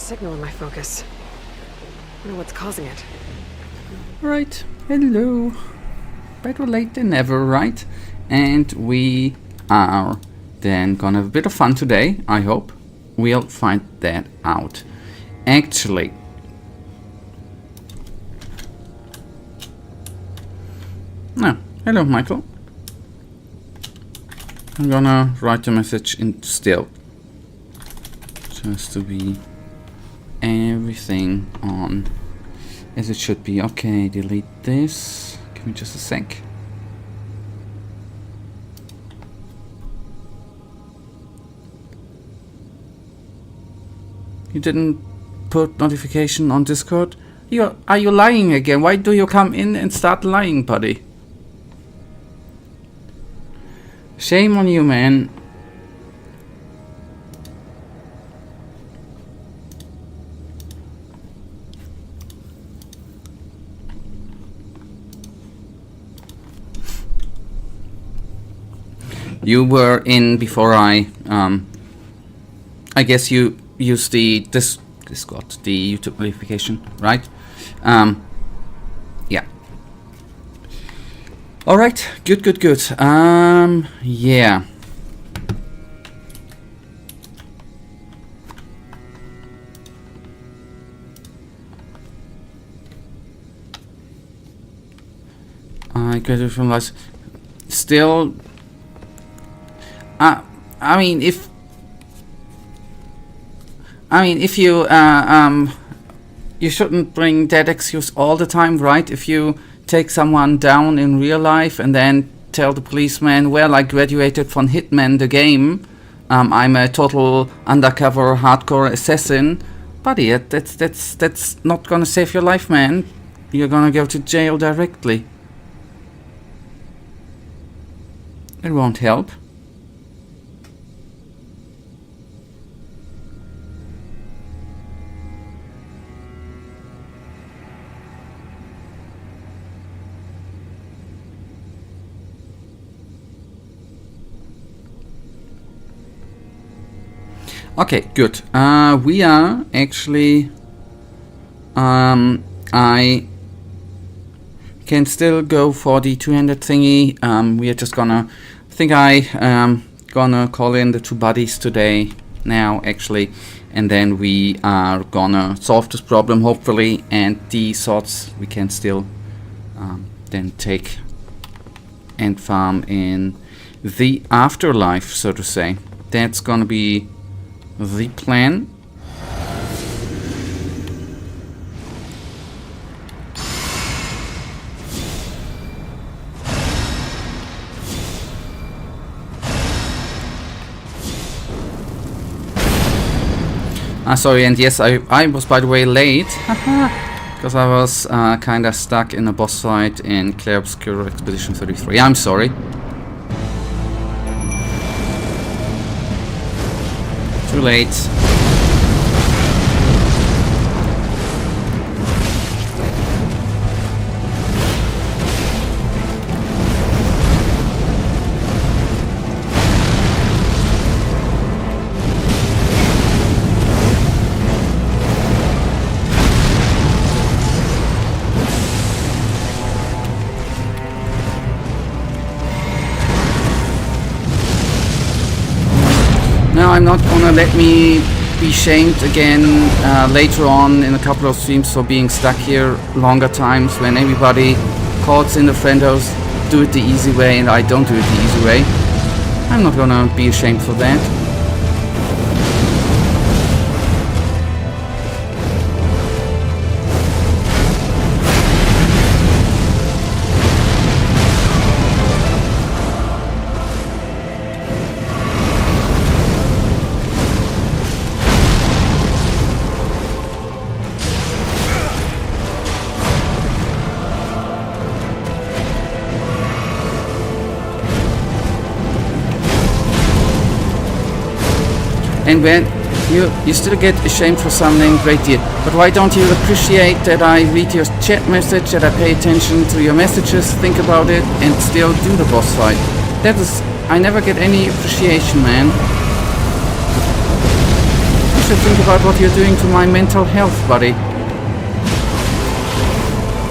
signal in my focus. I wonder what's causing it. Right, hello. Better late than never, right? And we are then gonna have a bit of fun today, I hope. We'll find that out. Actually, no, hello Michael. I'm gonna write a message in still. Just to be everything on as it should be. Okay, delete this. Give me just a sec. You didn't put notification on Discord? Are you lying again? Why do you come in and start lying, buddy? Shame on you, man. You were in before I guess you used the Discord, the YouTube notification, right? Yeah. All right, good. Yeah. I graduated from last. Still. I mean, if you you shouldn't bring that excuse all the time, right? If you take someone down in real life and then tell the policeman, well, I graduated from Hitman the game, I'm a total undercover hardcore assassin, buddy, that's not gonna save your life, man. You're gonna go to jail directly. It won't help. Okay, good. We are actually I can still go for the 200 thingy. We are just gonna gonna call in the two buddies today now actually, and then we are gonna solve this problem hopefully, and the swords we can still then take and farm in the afterlife, so to say. That's gonna be the plan. Sorry, and yes, I was by the way late because I was kinda stuck in a boss fight in Clair Obscura Expedition 33. I'm sorry. Too late. No, I'm not gonna let me be shamed again later on in a couple of streams for being stuck here longer times when everybody calls in the friendos, do it the easy way, and I don't do it the easy way. I'm not gonna be ashamed for that. And when you still get ashamed for something, great deal. But why don't you appreciate that I read your chat message, that I pay attention to your messages, think about it, and still do the boss fight? I never get any appreciation, man. You should think about what you're doing to my mental health, buddy.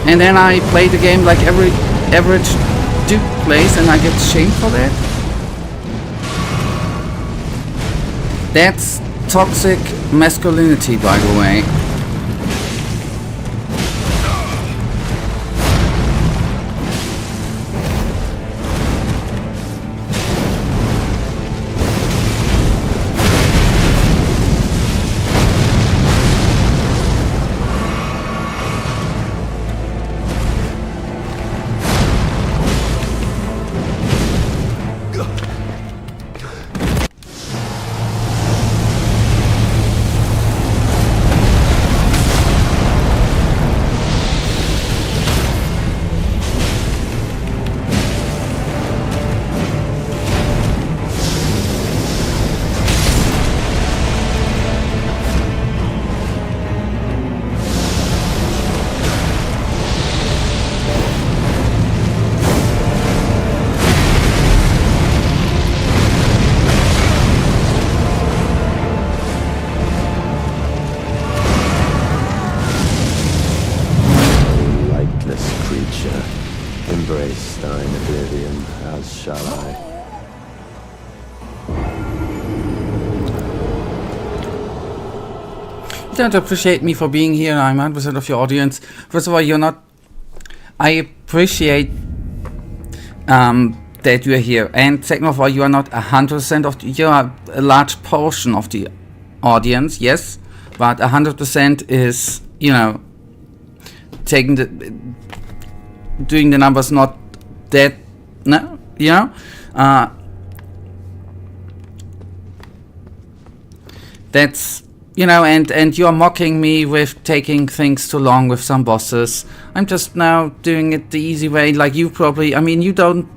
And then I play the game like every average dude plays, and I get shamed for that? That's toxic masculinity, by the way. Embrace thine oblivion, as shall I. You don't appreciate me for being here. I'm 100% of your audience. First of all, you're not... I appreciate that you're here. And second of all, you are not 100% of... You are a large portion of the audience, yes. But 100% is, you know, taking the... doing the numbers not that... No, you know? That's... You know, and you're mocking me with taking things too long with some bosses. I'm just now doing it the easy way, like you probably... I mean, you don't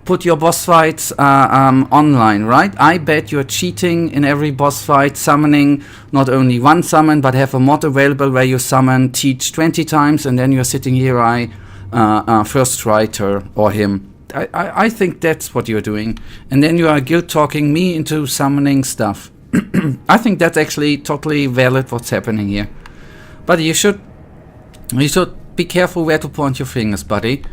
put your boss fights online, right? I bet you're cheating in every boss fight, summoning not only one summon, but have a mod available where you summon Teach 20 times, and then you're sitting here, first writer, or him. I think that's what you're doing. And then you are guilt-talking me into summoning stuff. I think that's actually totally valid what's happening here. But you should be careful where to point your fingers, buddy.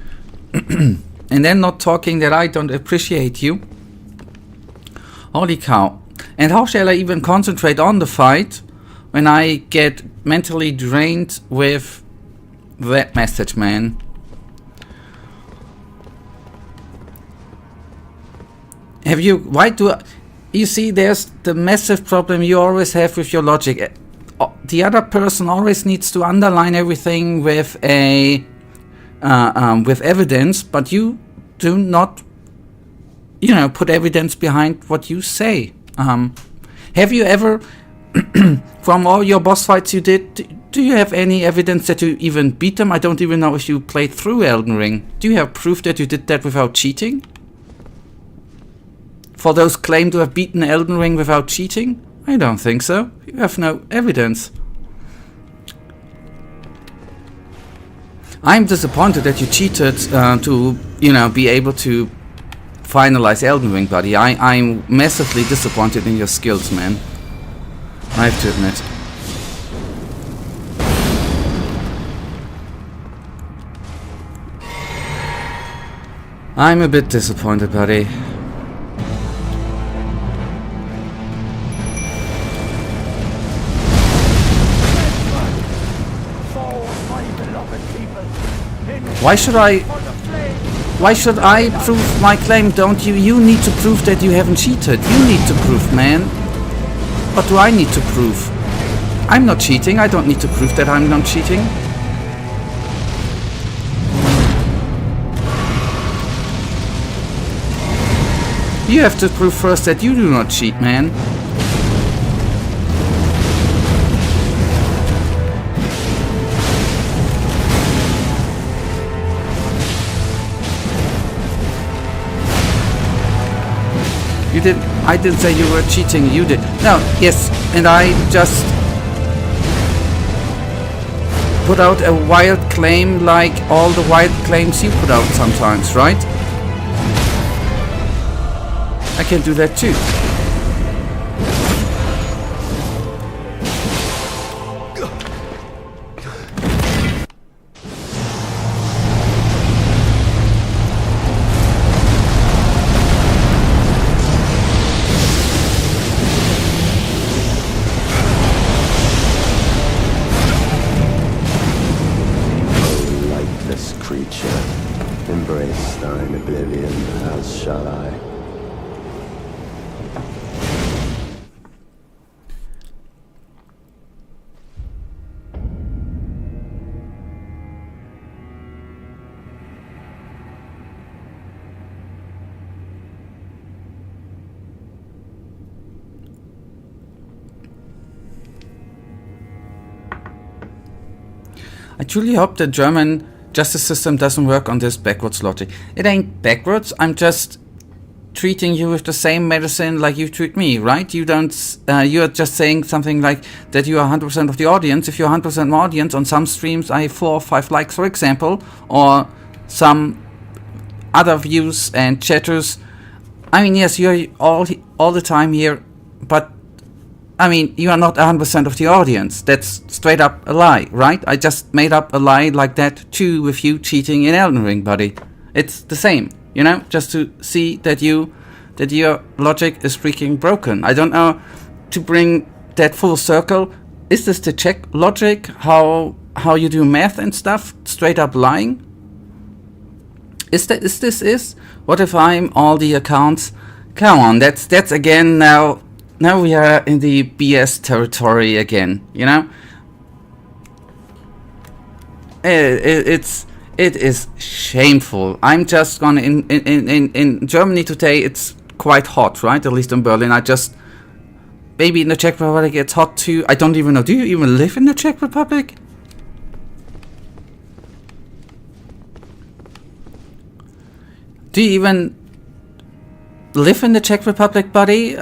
And then not talking that I don't appreciate you. Holy cow. And how shall I even concentrate on the fight when I get mentally drained with that message, man? You see, there's the massive problem you always have with your logic. The other person always needs to underline everything with with evidence, but you do not, you know, put evidence behind what you say. Have you ever, from all your boss fights you did, do you have any evidence that you even beat them? I don't even know if you played through Elden Ring. Do you have proof that you did that without cheating? For those claim to have beaten Elden Ring without cheating? I don't think so. You have no evidence. I'm disappointed that you cheated to, you know, be able to finalize Elden Ring, buddy. I'm massively disappointed in your skills, man. I have to admit. I'm a bit disappointed, buddy. Why should I prove my claim? Don't you? You need to prove that you haven't cheated. You need to prove, man. What do I need to prove? I'm not cheating. I don't need to prove that I'm not cheating. You have to prove first that you do not cheat, man. I didn't say you were cheating, you did. No, yes, and I just put out a wild claim like all the wild claims you put out sometimes, right? I can do that too. I truly hope the German justice system doesn't work on this backwards logic. It ain't backwards. I'm just treating you with the same medicine like you treat me, right? You don't. You are just saying something like that you are 100% of the audience. If you're 100% audience on some streams, I have 4 or 5 likes, for example, or some other views and chatters. I mean, yes, you're all the time here, but I mean, you are not 100% of the audience. That's straight up a lie, right? I just made up a lie like that too with you cheating in Elden Ring, buddy. It's the same, you know, just to see that your logic is freaking broken. I don't know, to bring that full circle. Is this the Czech logic? How you do math and stuff? Straight up lying? Is this? What if I'm all the accounts? Come on, that's again now we are in the BS territory again, you know? It is shameful. I'm just gonna in Germany today it's quite hot, right? At least in Berlin. I just maybe in the Czech Republic it's hot too. I don't even know. Do you even live in the Czech Republic? Do you even live in the Czech Republic, buddy?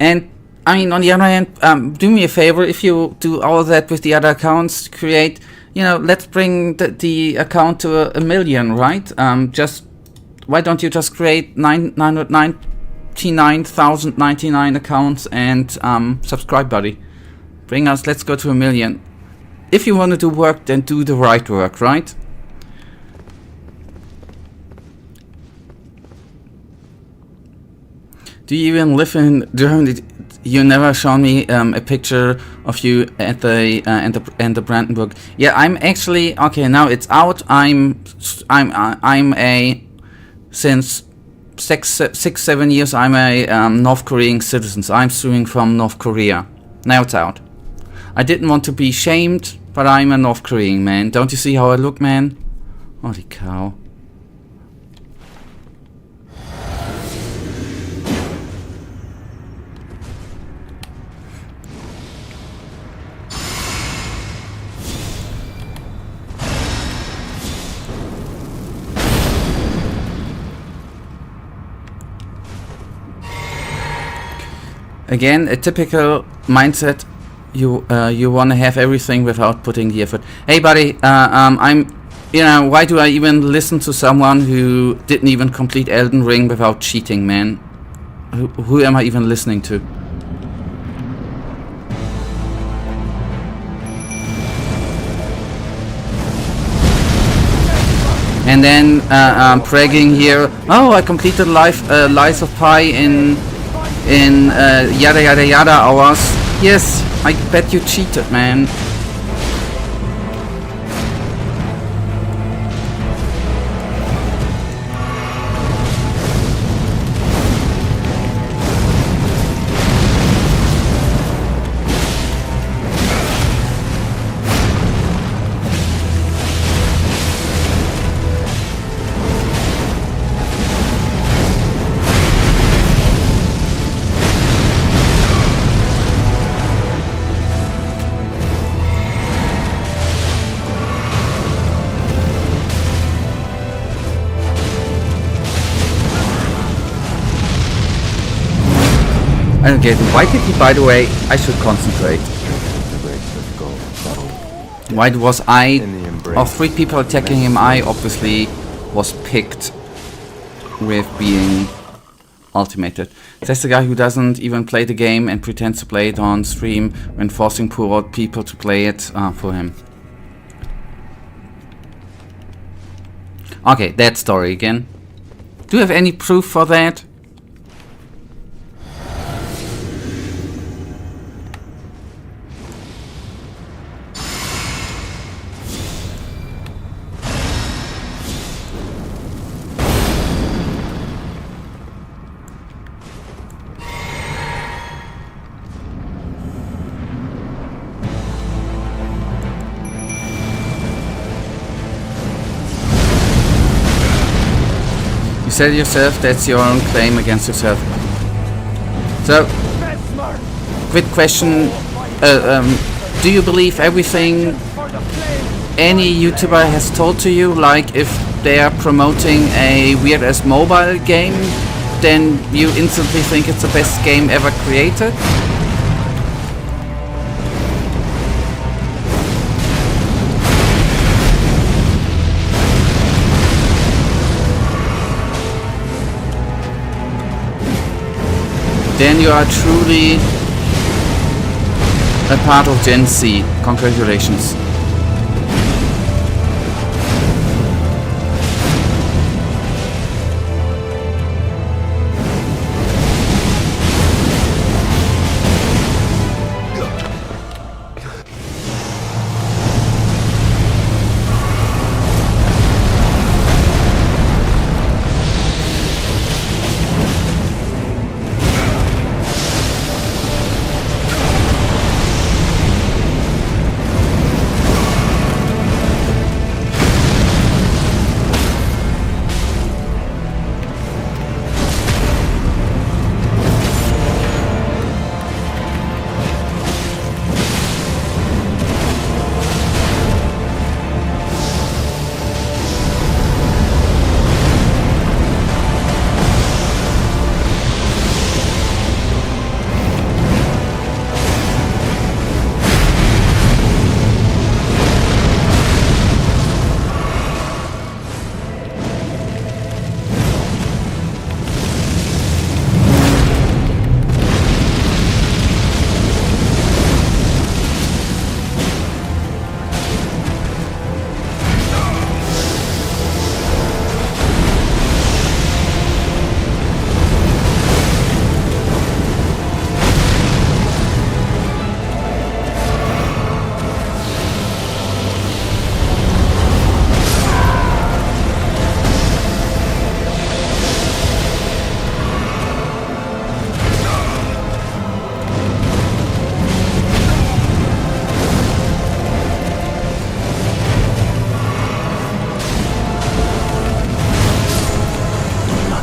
And I mean, on the other hand, do me a favor, if you do all that with the other accounts, create, you know, let's bring the account to a million, right? Just why don't you just create 999,099 accounts and subscribe, buddy? Let's go to a million. If you want to do work, then do the right work, right? Do you even live in Germany? You never shown me a picture of you at the Brandenburg. Yeah, I'm actually okay. Now it's out. I'm a since 7 years. I'm a North Korean citizen. So I'm suing from North Korea. Now it's out. I didn't want to be shamed, but I'm a North Korean, man. Don't you see how I look, man? Holy cow. Again, a typical mindset. You want to have everything without putting the effort. Hey, buddy, why do I even listen to someone who didn't even complete Elden Ring without cheating, man? Who am I even listening to? And then bragging here. Oh, I completed Lies of Pi in yada yada yada hours. Yes, I bet you cheated, man. I don't get it. Why did he, by the way, I should concentrate. Why was I, of 3 people attacking him, I obviously was picked with being ultimated. That's the guy who doesn't even play the game and pretends to play it on stream when forcing poor old people to play it for him. Okay, that story again. Do you have any proof for that? You said yourself that's your own claim against yourself. So, quick question. do you believe everything any YouTuber has told to you? Like if they are promoting a weird ass mobile game, then you instantly think it's the best game ever created? Then you are truly a part of Gen Z. Congratulations.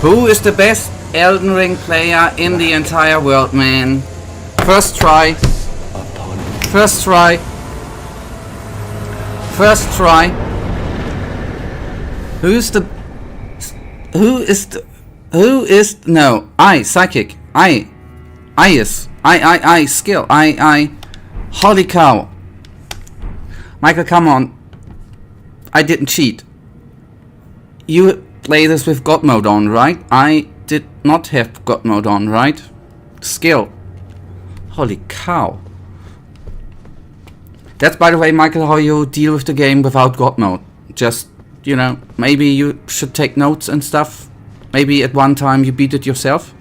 Who is the best Elden Ring player in the entire world, man? First try. First try. First try. No, psychic. Skill. Holy cow. Michael, come on. I didn't cheat. You play this with God mode on, right? I did not have God mode on, right? Skill. Holy cow. That's, by the way, Michael, how you deal with the game without God mode. Just, you know, maybe you should take notes and stuff. Maybe at one time you beat it yourself.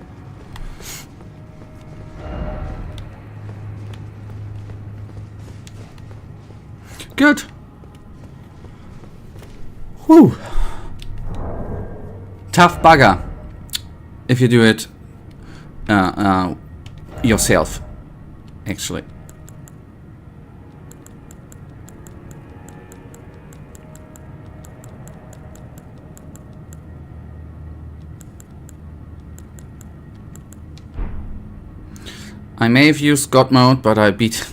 Good. Whew. Tough bugger if you do it yourself, actually. I may have used God mode, but I beat...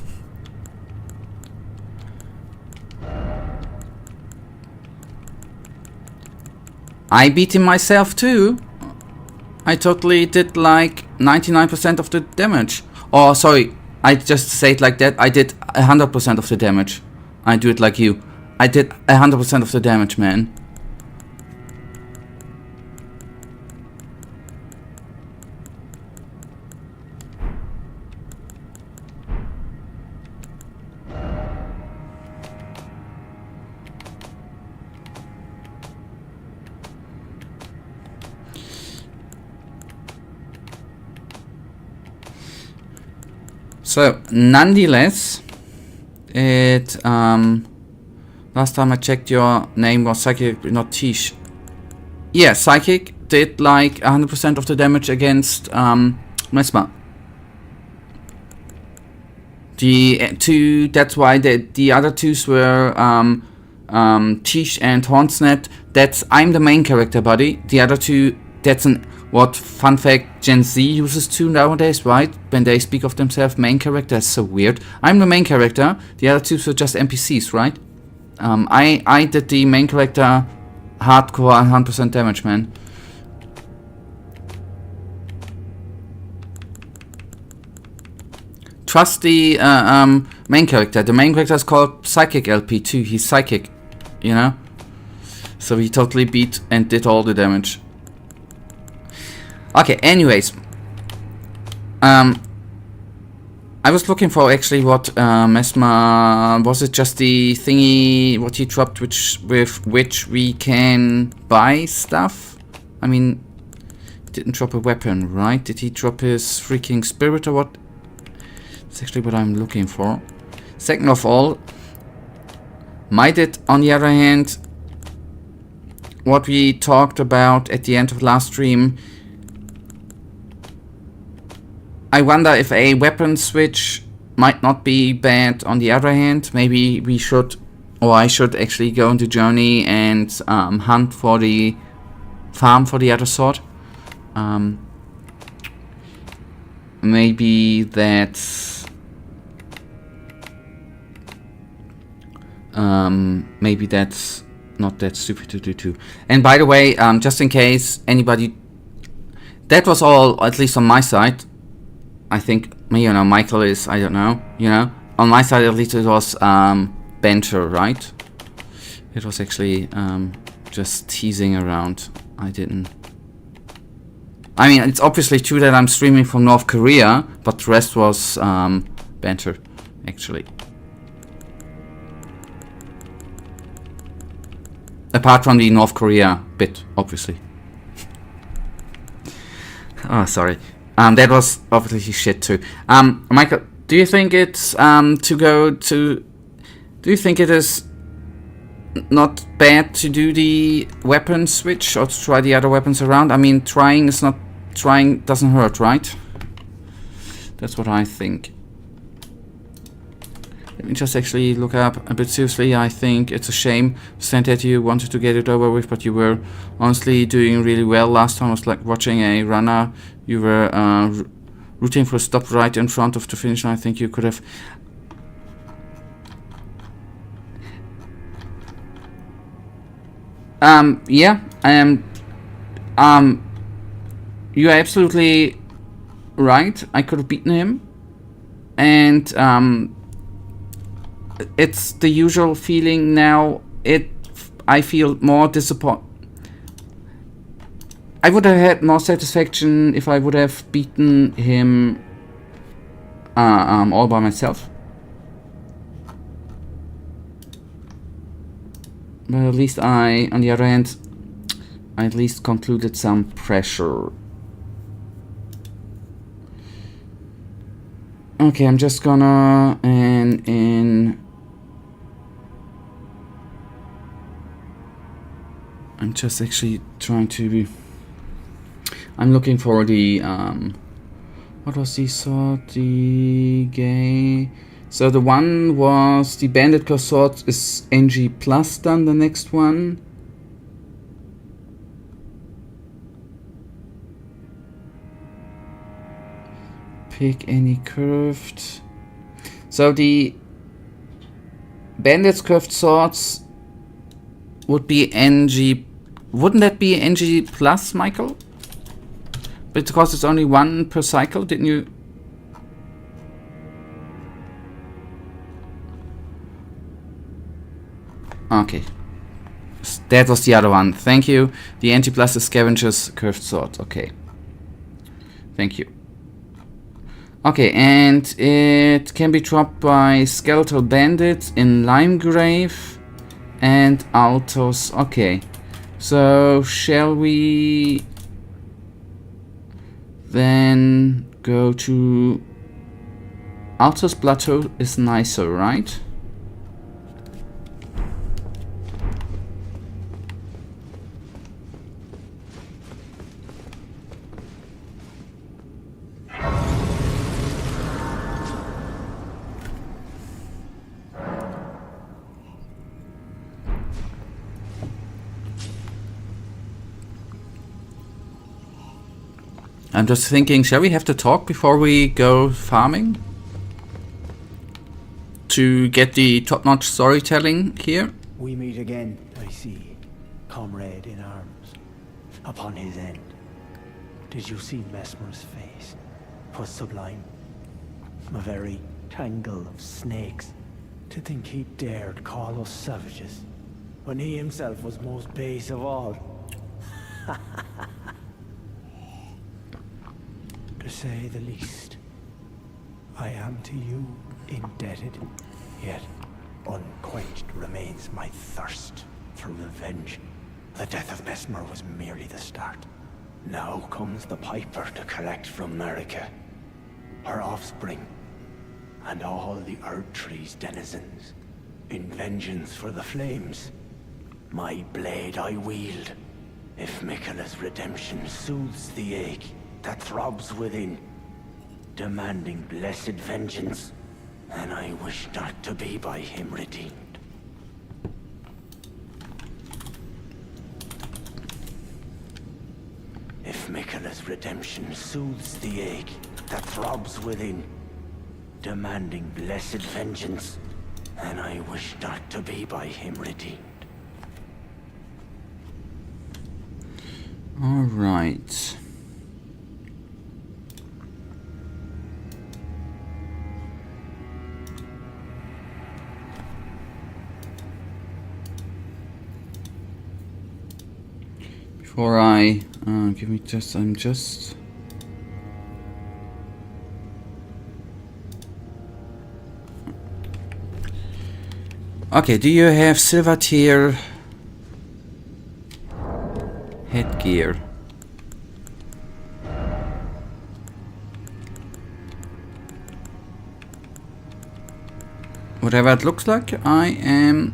I beat him myself too. I totally did like 99% of the damage. Oh, sorry, I just say it like that. I did 100% of the damage. I do it like you. I did 100% of the damage, man. So, nonetheless, it, last time I checked your name was Psychic, not Tish. Yeah, Psychic did like 100% of the damage against, Mesmer. The two, that's why the other twos were, Tish and Hornsnet. I'm the main character, buddy. The other two, what, fun fact, Gen Z uses to nowadays, right? When they speak of themselves, main character. That's so weird. I'm the main character. The other two were just NPCs, right? I did the main character hardcore and 100% damage, man. Trust the main character. The main character is called Psychic LP too. He's psychic, you know? So he totally beat and did all the damage. Okay, anyways. I was looking for actually what Mesmer... Was it just the thingy what he dropped with which we can buy stuff? I mean, he didn't drop a weapon, right? Did he drop his freaking spirit or what? That's actually what I'm looking for. Second of all, might it, on the other hand, what we talked about at the end of last stream, I wonder if a weapon switch might not be bad on the other hand. Maybe we should, or I should actually go on the journey and hunt for the farm for the other sword. Maybe that's... maybe that's not that stupid to do too. And by the way, just in case anybody... That was all, at least on my side. I think, you know, Michael is, I don't know, you know. On my side at least it was banter, right? It was actually just teasing around. I didn't... I mean, it's obviously true that I'm streaming from North Korea, but the rest was banter, actually. Apart from the North Korea bit, obviously. Oh, sorry. That was obviously shit too. Michael, do you think it's do you think it is not bad to do the weapon switch or to try the other weapons around? I mean, trying doesn't hurt, right? That's what I think. Let me just actually look up a bit seriously. I think it's a shame, Stan, that you wanted to get it over with, but you were honestly doing really well. Last time I was like watching a runner. You were rooting for a stop right in front of the finish line. I think you could have... yeah, you are absolutely right. I could have beaten him. And, it's the usual feeling now. I feel more disappointed. I would have had more satisfaction if I would have beaten him all by myself. But at least on the other hand, I at least concluded some pressure. Okay, I'm just gonna I'm just actually trying to be... I'm looking for the what was the sword? The gay... So the one was the bandit curse sword is NG plus done, the next one. Pick any curved. So the bandit's curved swords would be NG. Wouldn't that be NG plus, Michael? Because it's only one per cycle, didn't you? Okay. That was the other one. Thank you. The NG plus is Scavenger's curved sword. Okay. Thank you. Okay, and it can be dropped by Skeletal Bandits in Limegrave and Altos. Okay, so shall we then go to Altos Plateau? Is nicer, right? I'm just thinking, shall we have to talk before we go farming? To get the top-notch storytelling here? We meet again, I see, comrade in arms, upon his end. Did you see Mesmer's face? 'Twas sublime. A very tangle of snakes. To think he dared call us savages, when he himself was most base of all. To say the least, I am to you indebted, yet unquenched remains my thirst for revenge. The death of Mesmer was merely the start. Now comes the Piper to collect from America, her offspring, and all the Earth Tree's denizens, in vengeance for the flames. My blade I wield, if Miquella's redemption soothes the ache that throbs within, demanding blessed vengeance, and I wish not to be by him redeemed. If Miquella's redemption soothes the ache that throbs within, demanding blessed vengeance, and I wish not to be by him redeemed. All right. Before I give me just, I'm just. Okay, do you have silver tier headgear? Whatever it looks like, I am.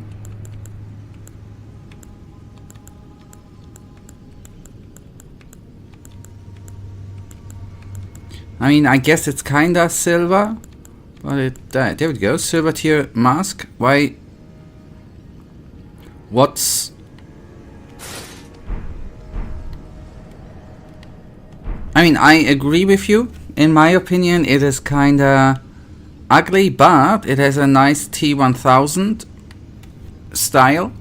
I mean, I guess it's kinda silver, but there we go. Silver tier mask. Why? What's? I mean, I agree with you. In my opinion, it is kinda ugly, but it has a nice T1000 style.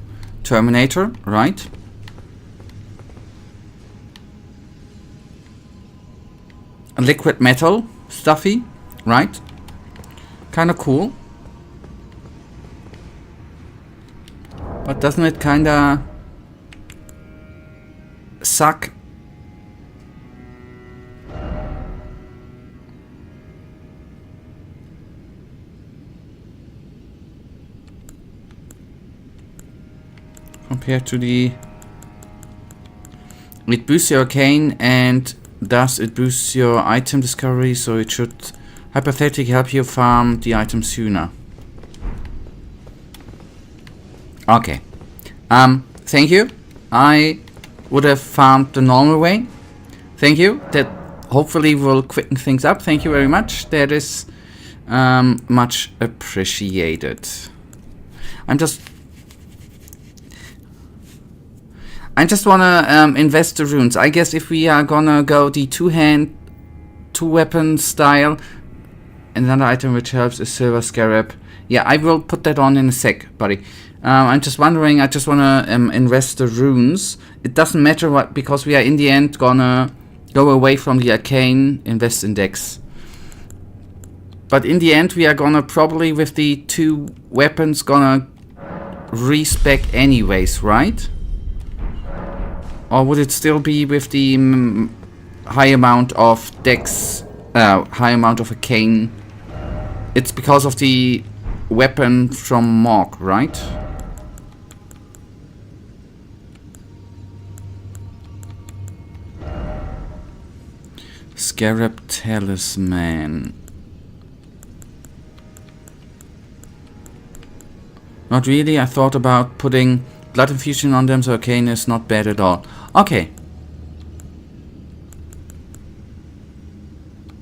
Terminator, right? Liquid metal, stuffy, right? Kinda cool. But doesn't it kinda suck? Compared to the... It boosts your arcane and thus it boosts your item discovery, so it should hypothetically help you farm the item sooner. Okay. Thank you. I would have farmed the normal way. Thank you. That hopefully will quicken things up. Thank you very much. That is much appreciated. I just wanna invest the runes. I guess if we are gonna go the two-hand, two-weapon style, another item which helps is silver scarab. Yeah, I will put that on in a sec, buddy. I'm just wondering. I just wanna invest the runes. It doesn't matter what, because we are in the end gonna go away from the arcane, invest in dex. But in the end, we are gonna probably with the two weapons gonna respec anyways, right? Or would it still be with the high amount of dex, high amount of arcane? It's because of the weapon from Morg, right? Scarab Talisman. Not really. I thought about putting blood infusion on them, so arcane is not bad at all. Okay.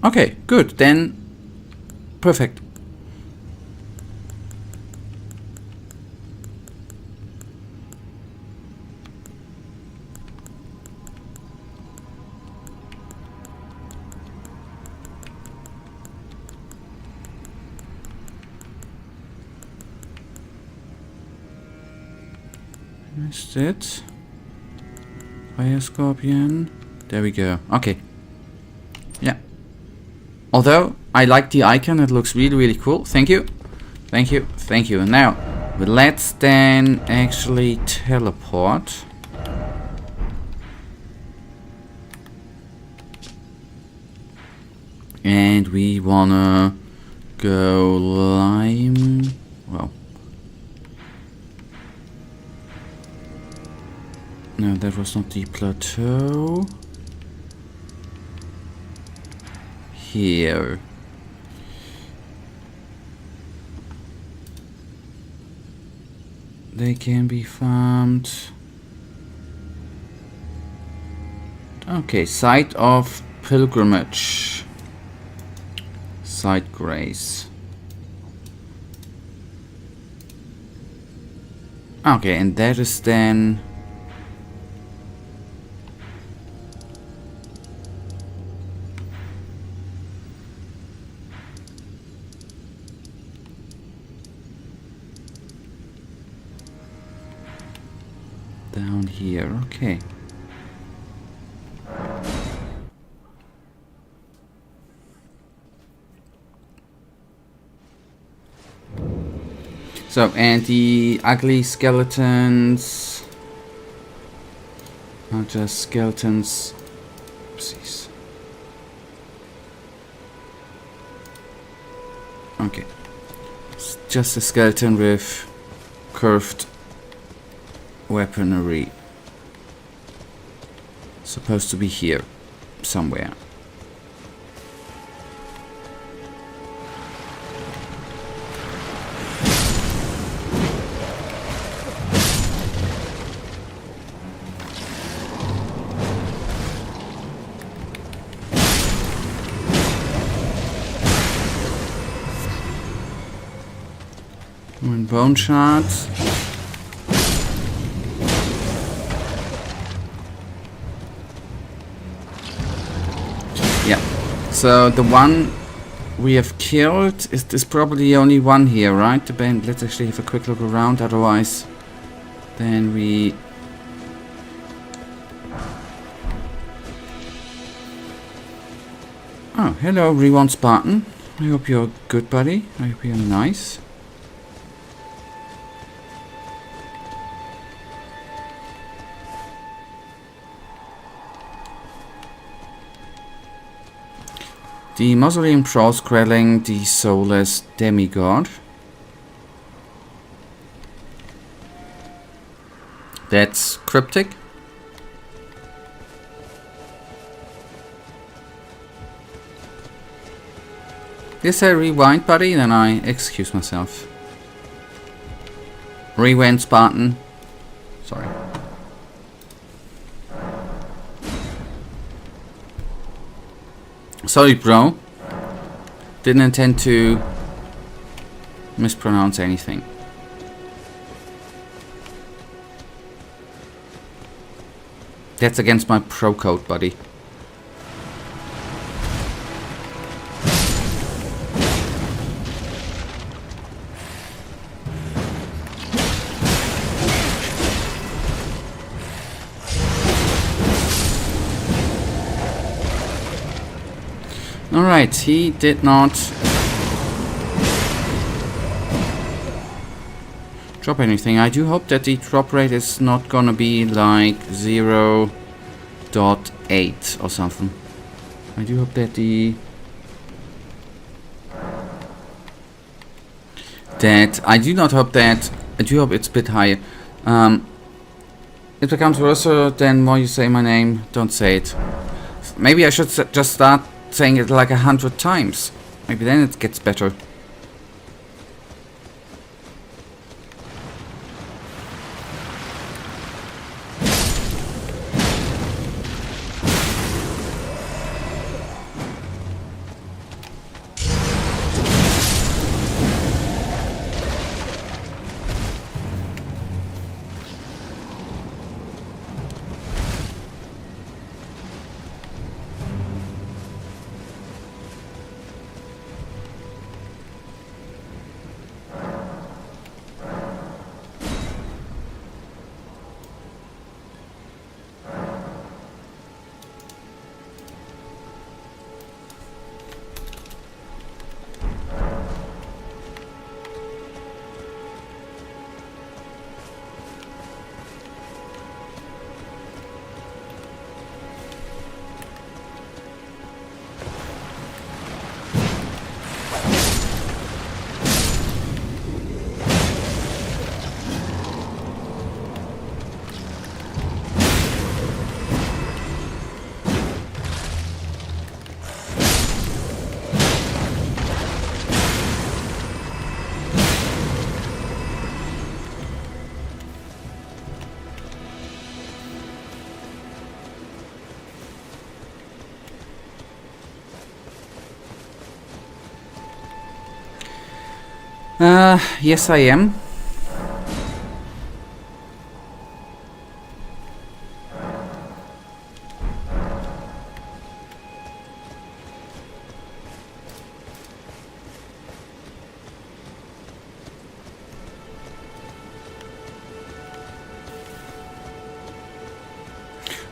Okay, good. Then, perfect. Missed it. Fire Scorpion. There we go. Okay. Yeah. Although, I like the icon. It looks really, really cool. Thank you. Thank you. Thank you. Now, let's then actually teleport. And we wanna go lime. Well. No, that was not the plateau. Here. They can be farmed. Okay, site of pilgrimage. Site grace. Okay, and that is then down here. Okay. So, and the ugly skeletons are just skeletons. Oopsies. Okay. It's just a skeleton with curved weaponry. Supposed to be here somewhere. One bone shards. Yeah. So the one we have killed is probably the only one here, right? The band. Let's actually have a quick look around. Otherwise, then we. Oh, hello, Rewan Spartan. I hope you're good, buddy. I hope you're nice. The mausoleum prowls quelling the soulless demigod. That's cryptic. This I rewind, buddy, then I excuse myself. Rewind, Spartan. Sorry. Sorry, bro. Didn't intend to mispronounce anything. That's against my pro code, buddy. Alright, he did not drop anything. I do hope that the drop rate is not gonna be like 0.8 or something. I do hope that I do not hope that, I do hope it's a bit higher. It becomes worse the more you say my name, don't say it. Maybe I should just start saying it like 100 times. Maybe then it gets better. Yes, I am.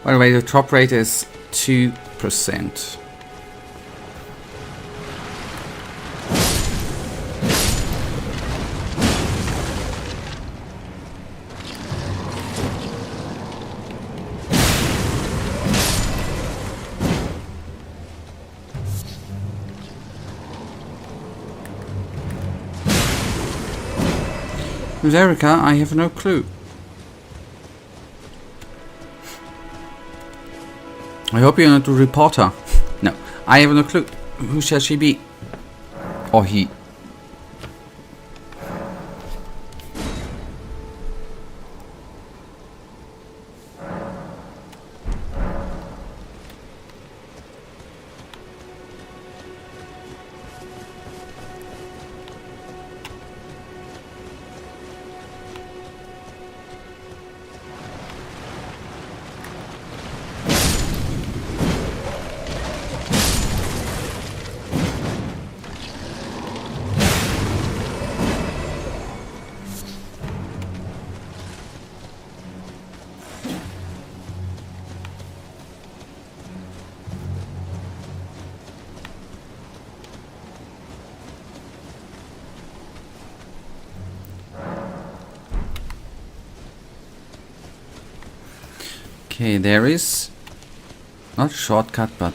By the way, the drop rate is 2%. With Erica, I have no clue. I hope you're not a reporter. No, I have no clue. Who shall she be? Or he? Okay, there is not a shortcut, but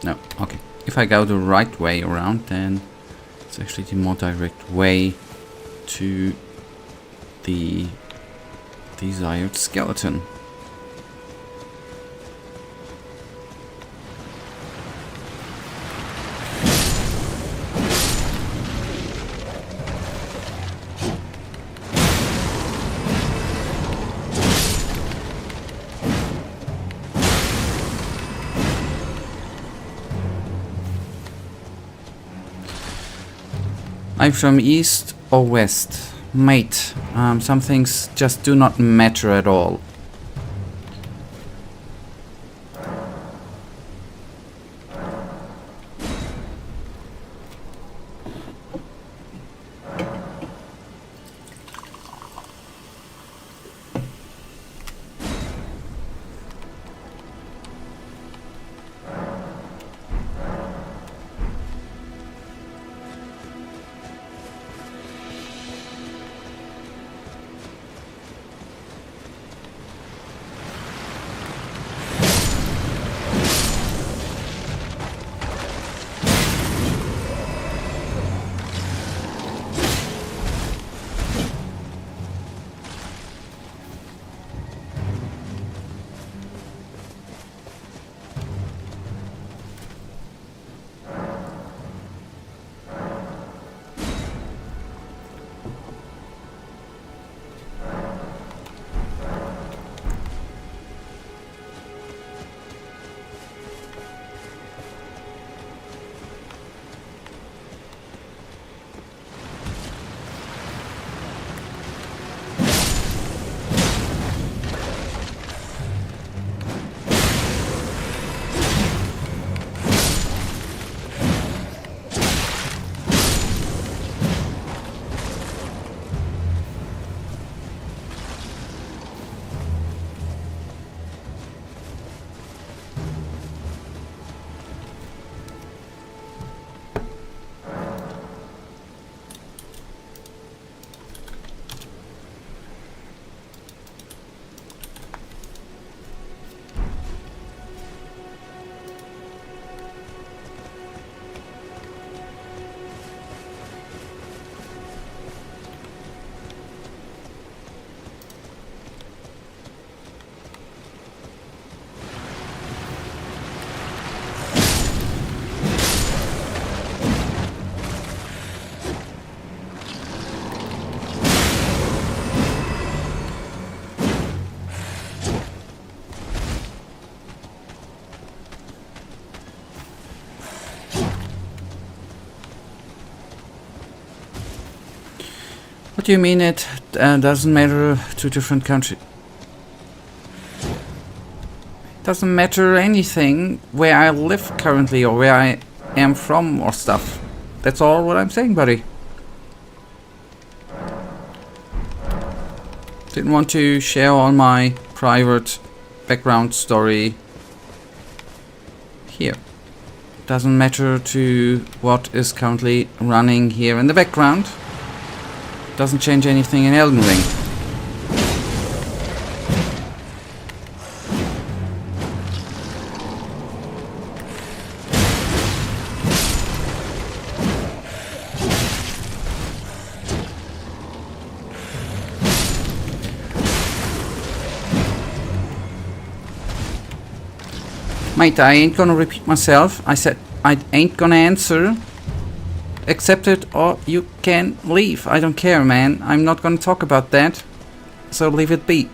no. Okay, if I go the right way around, then it's actually the more direct way to the desired skeleton. I'm from east or west? Mate, some things just do not matter at all. What do you mean it doesn't matter to different countries? Doesn't matter anything where I live currently or where I am from or stuff. That's all what I'm saying, buddy. Didn't want to share all my private background story here. Doesn't matter to what is currently running here in the background. Doesn't change anything in Elden Ring. Mate, I ain't gonna repeat myself. I said I ain't gonna answer. Accept it or you can leave. I don't care, man. I'm not gonna talk about that. So leave it be.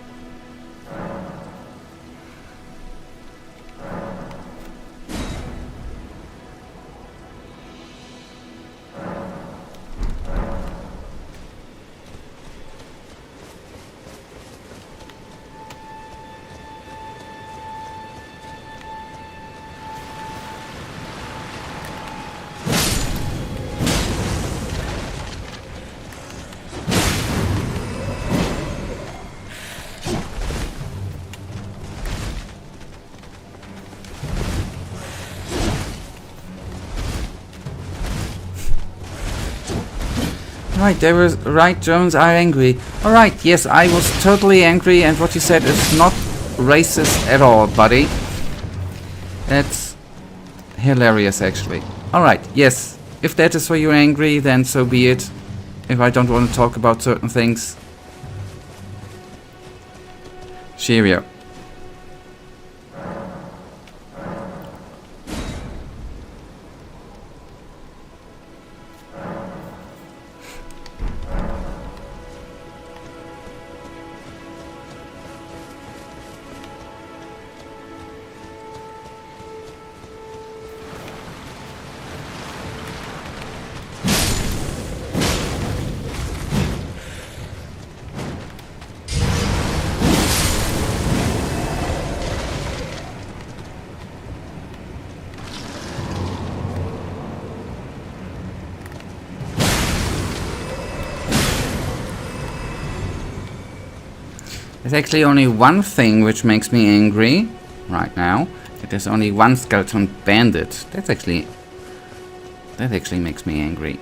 Right, they were right, Germans are angry. Alright, yes, I was totally angry and what you said is not racist at all, buddy. That's hilarious, actually. Alright, yes, if that is why you're angry, then so be it. If I don't want to talk about certain things. Cheerio. There's actually only one thing which makes me angry right now. There's only one skeleton bandit. That actually makes me angry.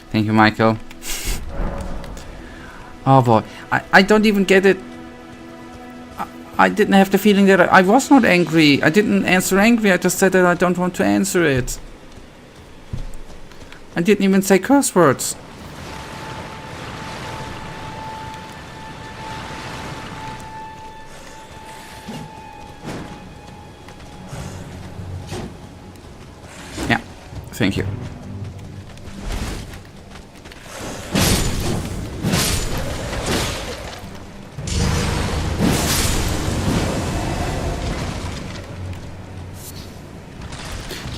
Thank you, Michael. Oh boy, I don't even get it. I didn't have the feeling that I was not angry. I didn't answer angry, I just said that I don't want to answer it. I didn't even say curse words. Yeah, thank you.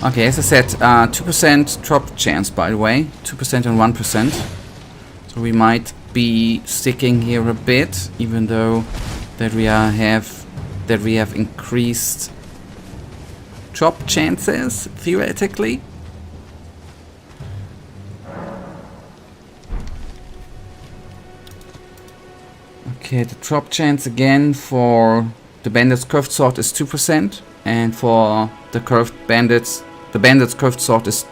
Okay, as I said, 2% drop chance, by the way. 2% and 1%. we might be sticking here a bit, even though that we have increased drop chances theoretically. Okay, the drop chance again for the bandit's curved sword is 2%, and for the bandit's curved sword is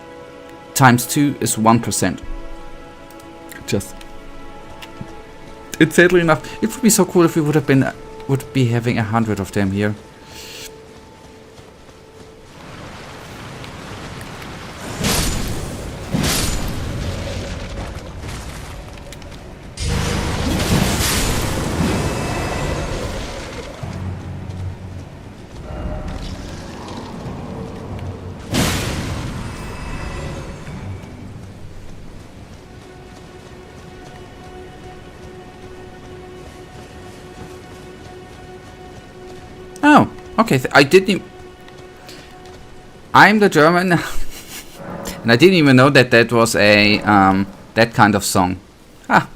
×2 is 1%. Just, it's sadly enough. It would be so cool if we would be having 100 of them here. Oh, okay. I didn't. I'm the German, and I didn't even know that that was a that kind of song. Ah,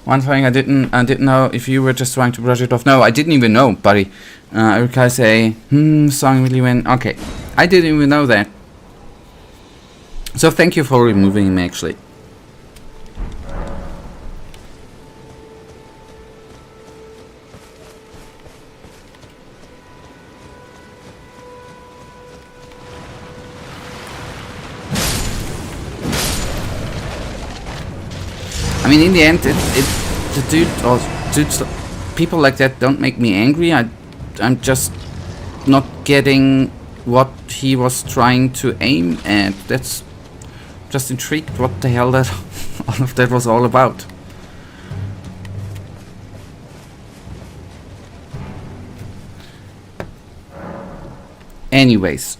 one thing I didn't know if you were just trying to brush it off. No, I didn't even know, buddy. Every guy say, song really went. Okay, I didn't even know that. So thank you for removing him, actually. I mean, in the end, the dudes, people like that don't make me angry. I'm just not getting what he was trying to aim at. That's just intrigued what the hell that all of that was all about. Anyways.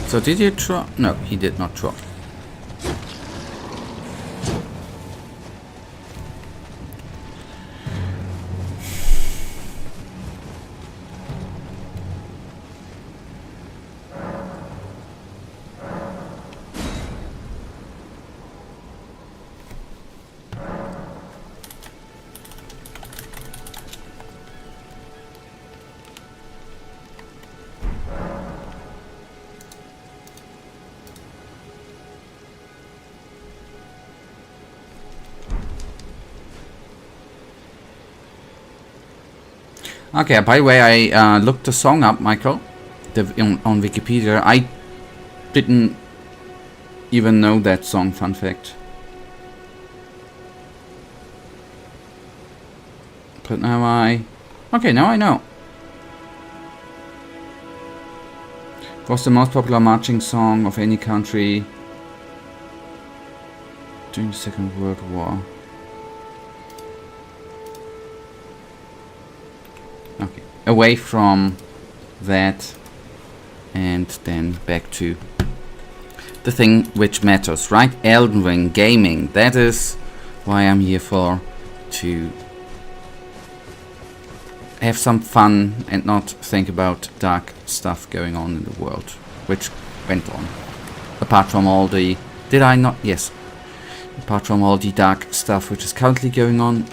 So did you drop? No, he did not drop. Okay, by the way, I looked the song up, Michael, on Wikipedia. I didn't even know that song, fun fact. But now okay, now I know. It was the most popular marching song of any country during the Second World War. Okay, away from that and then back to the thing which matters, right? Elden Ring, gaming. That is why I'm here for, to have some fun and not think about dark stuff going on in the world, which went on. Apart from all the... Did I not? Yes. Apart from all the dark stuff which is currently going on.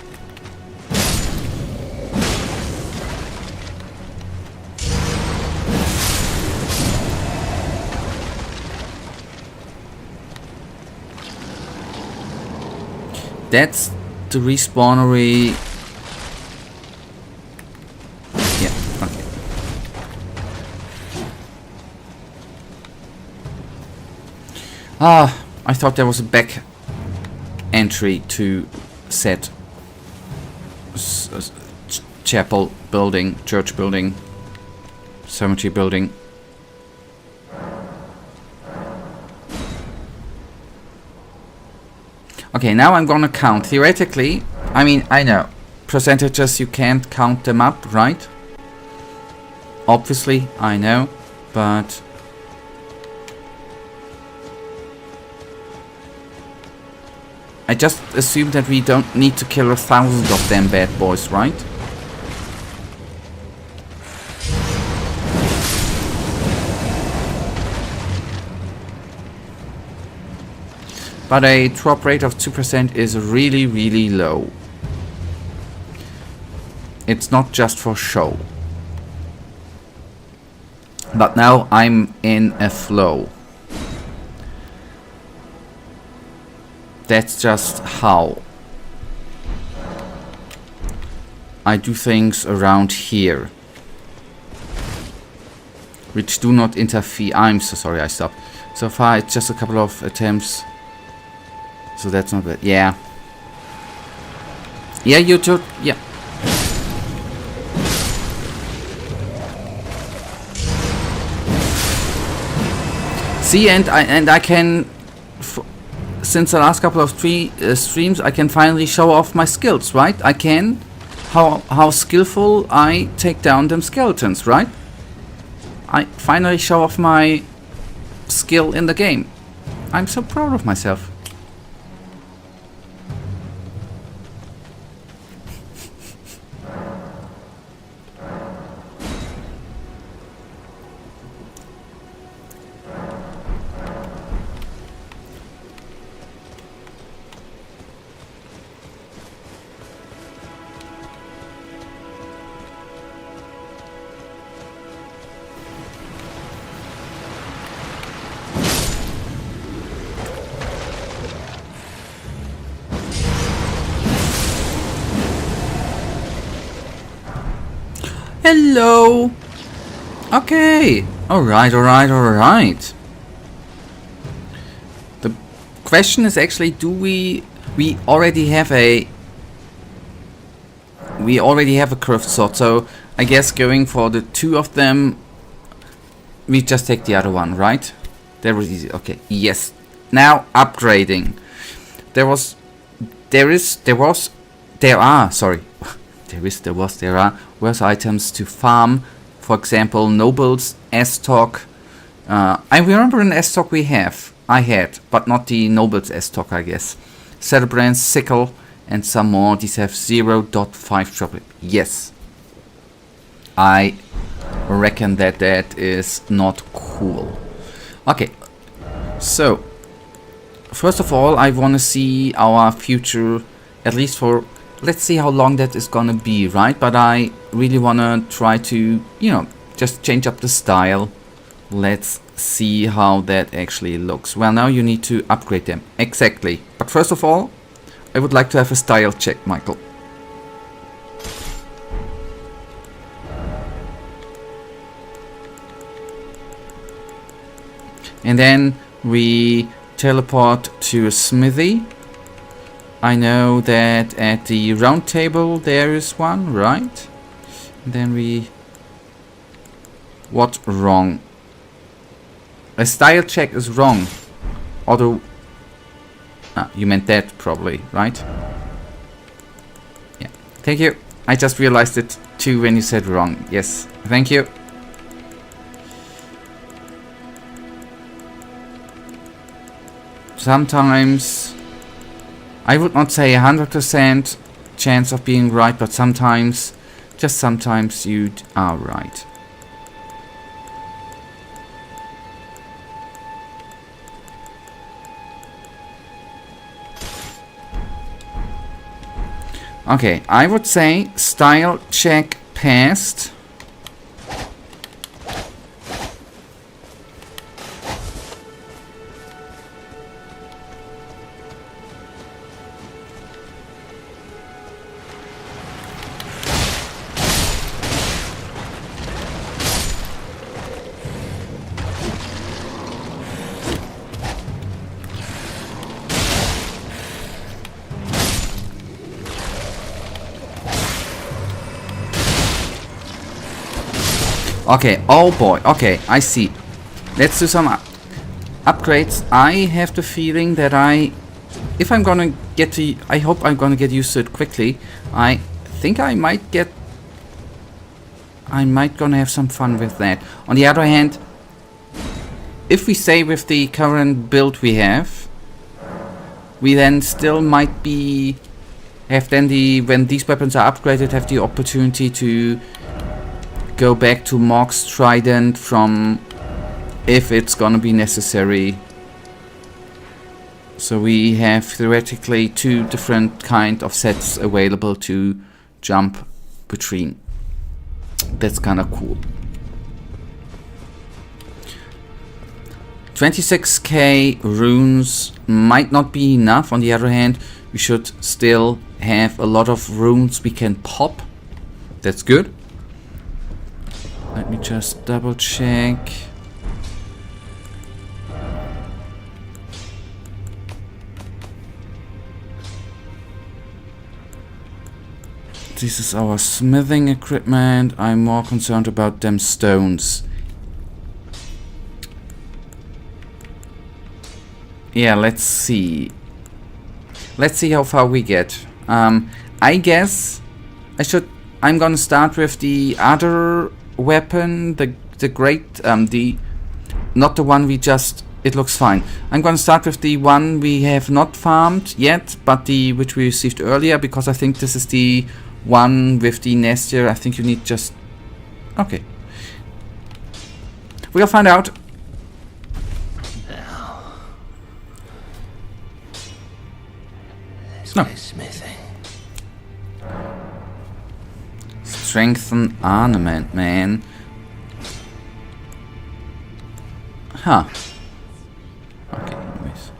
That's the respawnery. Yeah, okay. Ah, I thought there was a back entry to set chapel building, church building, cemetery building. Okay, now I'm gonna count. Theoretically, I mean, I know. Percentages, you can't count them up, right? Obviously, I know. But... I just assume that we don't need to kill 1,000 of them bad boys, right? But a drop rate of 2% is really, really low. It's not just for show. But now I'm in a flow. That's just how I do things around here, which do not interfere. I'm so sorry I stopped. So far it's just a couple of attempts, so that's not bad. Yeah. Yeah, you too. Yeah. See, and I can, since the last couple of streams, I can finally show off my skills, right? I can, how skillful I take down them skeletons, right? I finally show off my skill in the game. I'm so proud of myself. Hello. Okay. Alright. The question is actually, do we already have a curved sword, so I guess going for the two of them, we just take the other one, right? That was easy. Okay. Yes. Now upgrading. There are worse items to farm. For example, nobles, S-Stock. I remember an S-Stock I had, but not the nobles S-Stock, I guess. Celebrants, Sickle, and some more. These have 0.5 drop rate. Yes. I reckon that is not cool. Okay. So, first of all, I want to see our future, at least for... Let's see how long that is gonna be, right? But I really wanna try to, just change up the style. Let's see how that actually looks. Well, now you need to upgrade them. Exactly. But first of all, I would like to have a style check, Michael. And then we teleport to a smithy. I know that at the round table there is one, right? And then we... What wrong? A style check is wrong. Although... you meant that probably, right? Yeah. Thank you. I just realized it too when you said wrong. Yes. Thank you. Sometimes... I would not say 100% chance of being right, but sometimes, just sometimes you are right. Okay, I would say style check passed. Okay, oh boy, okay, I see. Let's do some upgrades. I have the feeling that if I'm gonna get to. I hope I'm gonna get used to it quickly. I think I might gonna have some fun with that. On the other hand, if we stay with the current build we have, we then still might be when these weapons are upgraded, have the opportunity to go back to Morg's Trident from if it's gonna be necessary. So we have theoretically 2 different kind of sets available to jump between. That's kind of cool. 26k runes might not be enough. On the other hand, we should still have a lot of runes we can pop. That's good. Let me just double check. This is our smithing equipment. I'm more concerned about them stones. Yeah, let's see. Let's see how far we get. I guess I'm gonna start with the other weapon, the great, not the one we just. It looks fine. I'm gonna start with the one we have not farmed yet, but which we received earlier, because I think this is the one with the Nestia. I think you need just. Okay. We'll find out. No. Smithing. Strengthen ornament, man. Huh. Okay, anyways.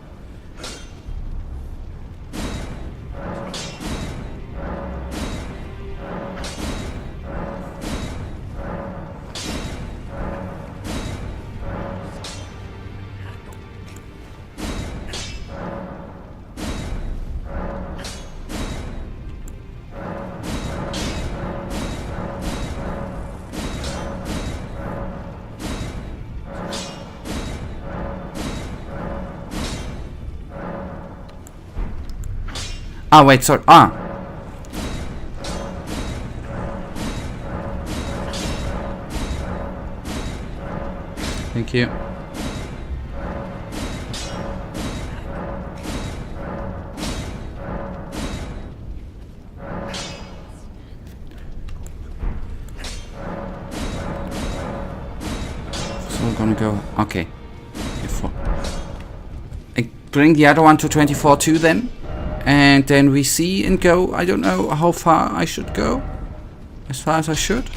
Ah, wait, sorry. Ah. Thank you. So we're gonna go. Okay. I bring the other one to 24 too then. And then we see and go. I don't know how far I should go. As far as I should.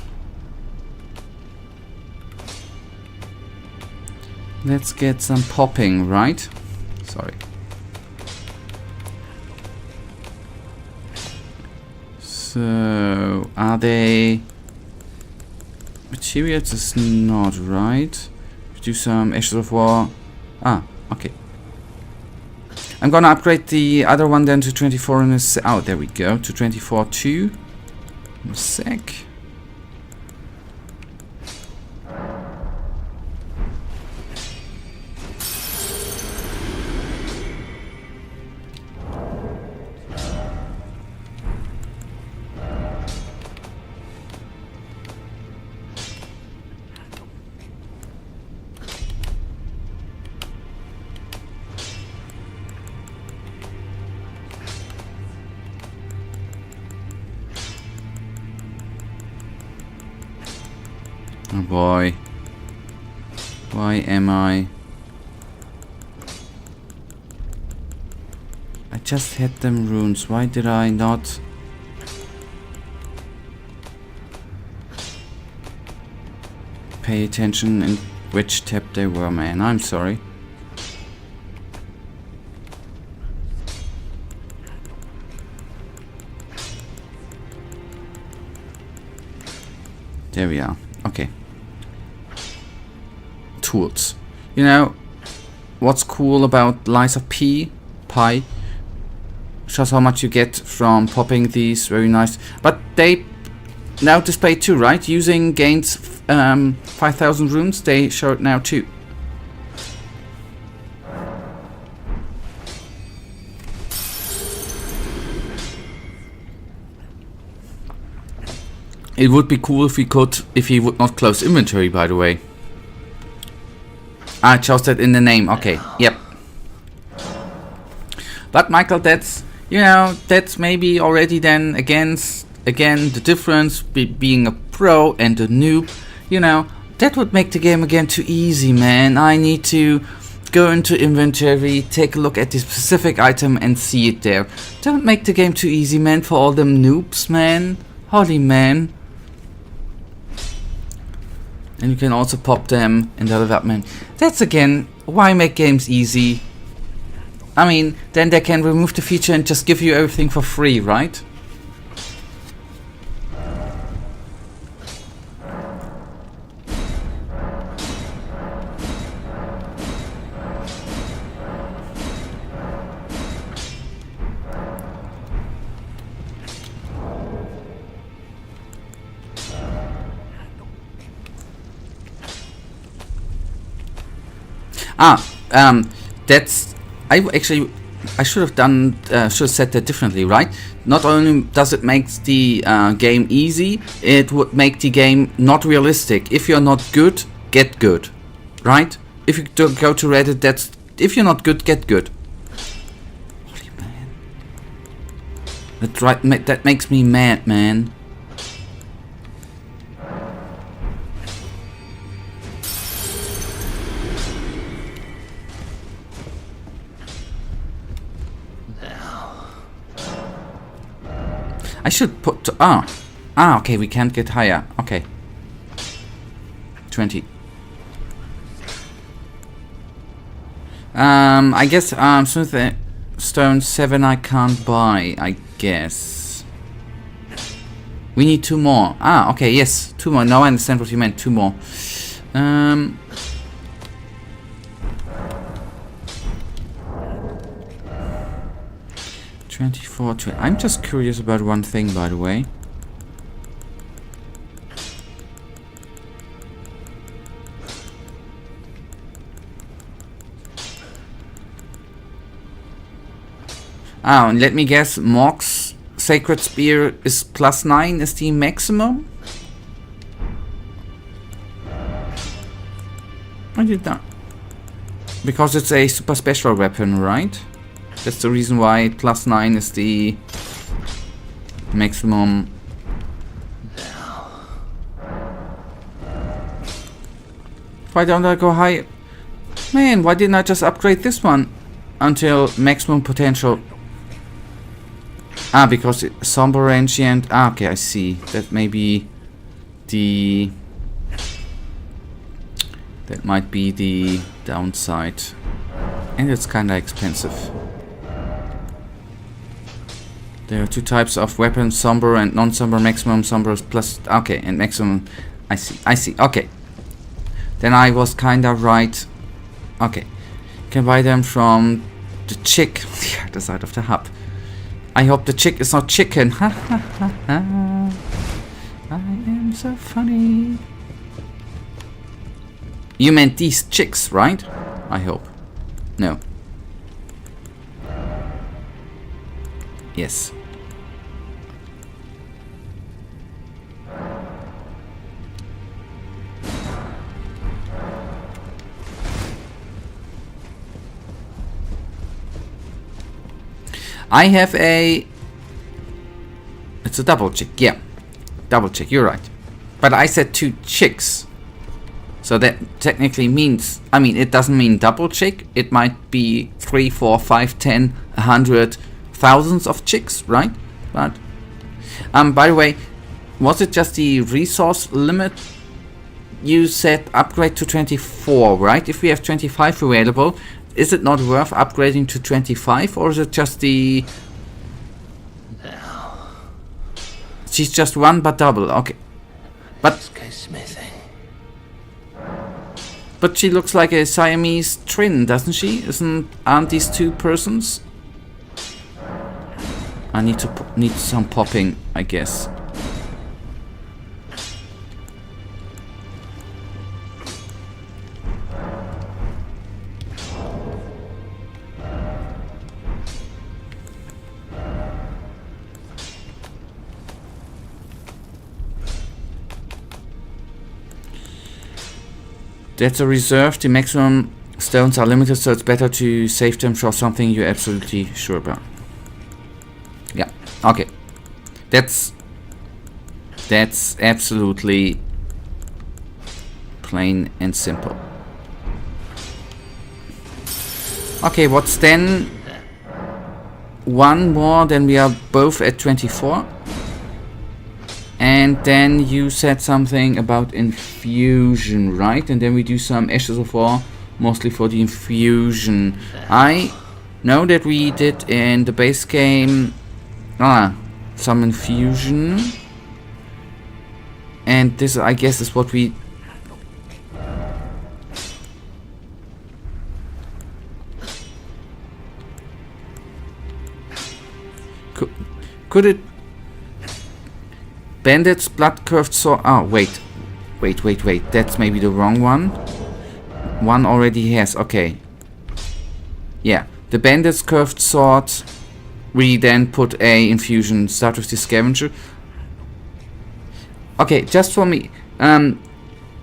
Let's get some popping, right? Sorry. So, are they... Materials is not right. Do some Ashes of War. Ah, okay. I'm gonna upgrade the other one then to 24 in a sec. Oh, there we go. To 24 too. In a sec. Oh boy. Why am I just had them runes. Why did I not? Pay attention in which tab they were, man. I'm sorry. There we are. Okay. Tools. You know, what's cool about Lies of Pi? Shows how much you get from popping these. Very nice. But they now display too, right? Using gains 5,000 runes. They show it now too. It would be cool if we could, if he would not close inventory, by the way. I chose that in the name. Okay, yep. But Michael, that's, you know, that's maybe already then again the difference being a pro and a noob. You know, that would make the game again too easy, man. I need to go into inventory, take a look at the specific item and see it there. Don't make the game too easy, man, for all them noobs, man. Holy man. And you can also pop them in the development. That's again, why make games easy? I mean, then they can remove the feature and just give you everything for free, right? That's I should have done should have said that differently, right? Not only does it make the game easy, it would make the game not realistic. If you're not good, get good, right? If you go to Reddit, that's if you're not good, get good. Holy man, that's right. That makes me mad, man. I should put okay, we can't get higher. Okay. 20. I guess Smooth Stone 7 I can't buy, I guess. We need 2 more. Okay, yes, 2 more. Now I understand what you meant, 2 more. 24. I'm just curious about one thing, by the way. And let me guess, Morg's Sacred Spear is +9 is the maximum? I did not. Because it's a super special weapon, right? That's the reason why +9 is the maximum. Why don't I go high? Man, why didn't I just upgrade this one until maximum potential? Because it's Somber Ancient. Okay, I see. That may be the... That might be the downside. And it's kinda expensive. There are 2 types of weapons, somber and non-somber. Maximum somber is plus... Okay, and maximum... I see, okay. Then I was kinda right. Okay. You can buy them from the chick on the other side of the hub. I hope the chick is not chicken. Ha ha ha ha. I am so funny. You meant these chicks, right? I hope. No. Yes. I have a... It's a double chick, yeah. Double chick, you're right. But I said 2 chicks. So that technically means... I mean, it doesn't mean double chick. It might be 3, 4, 5, 10, 100, thousands of chicks, right? But... by the way, was it just the resource limit? You said upgrade to 24, right? If we have 25 available... Is it not worth upgrading to 25, or is it just the... Now. She's just 1 but double, okay. But Smithing. But she looks like a Siamese twin, doesn't she? Aren't these 2 persons? I need some popping, I guess. That's a reserve. The maximum stones are limited, so it's better to save them for something you're absolutely sure about. Yeah, okay. That's absolutely plain and simple. Okay, what's then? One more, then we are both at 24. And then you said something about infusion, right? And then we do some Ashes of War, mostly for the infusion. I know that we did in the base game some infusion. And this, I guess, is what we... Could it... Bandit's blood curved sword... Oh, wait. Wait. That's maybe the wrong one. One already has... Okay. Yeah. The bandit's curved sword... We then put a infusion. Start with the scavenger. Okay, just for me.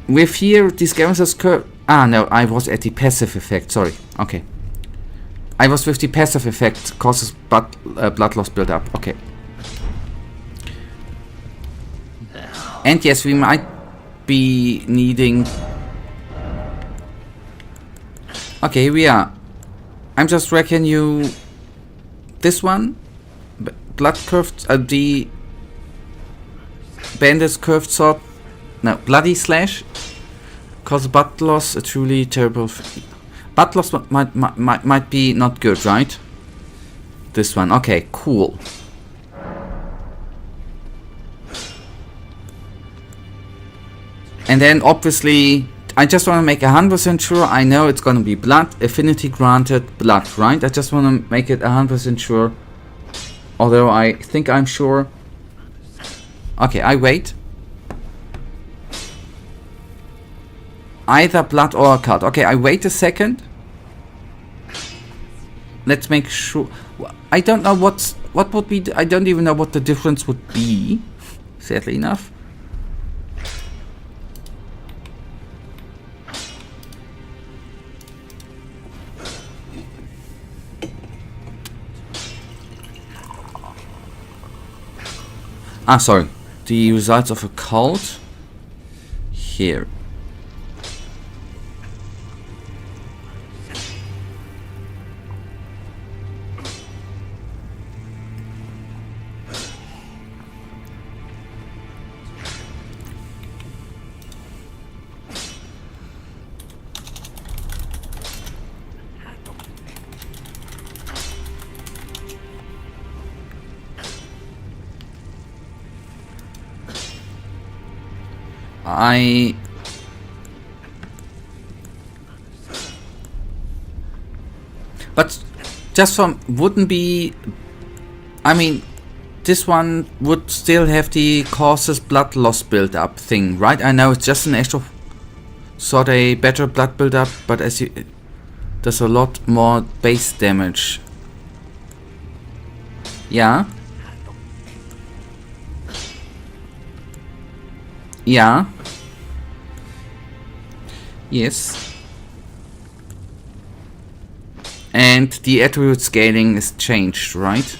With here, the scavenger's curve... Ah, no. I was at the passive effect. Sorry. Okay. I was with the passive effect. Causes blood loss build up. Okay. And yes, we might be needing... Okay, here we are. I'm just reckon you... This one? Blood curved... the... Bandit's curved sword... No, bloody slash. Cause blood loss, a truly terrible... Blood loss might be not good, right? This one, okay, cool. And then obviously, I just want to make 100% sure. I know it's going to be blood, affinity granted, blood, right? I just want to make it 100% sure. Although I think I'm sure. Okay, I wait. Either blood or a card. Okay, I wait a second. Let's make sure. I don't know what would be. I don't even know what the difference would be. Sadly enough. Ah, sorry. The results of a cult. Here. But just from wouldn't be. I mean, this one would still have the causes blood loss build up thing, right? I know it's just an extra sort a better blood build up, but as you there's a lot more base damage. Yeah. Yeah. Yes. And the attribute scaling is changed, right?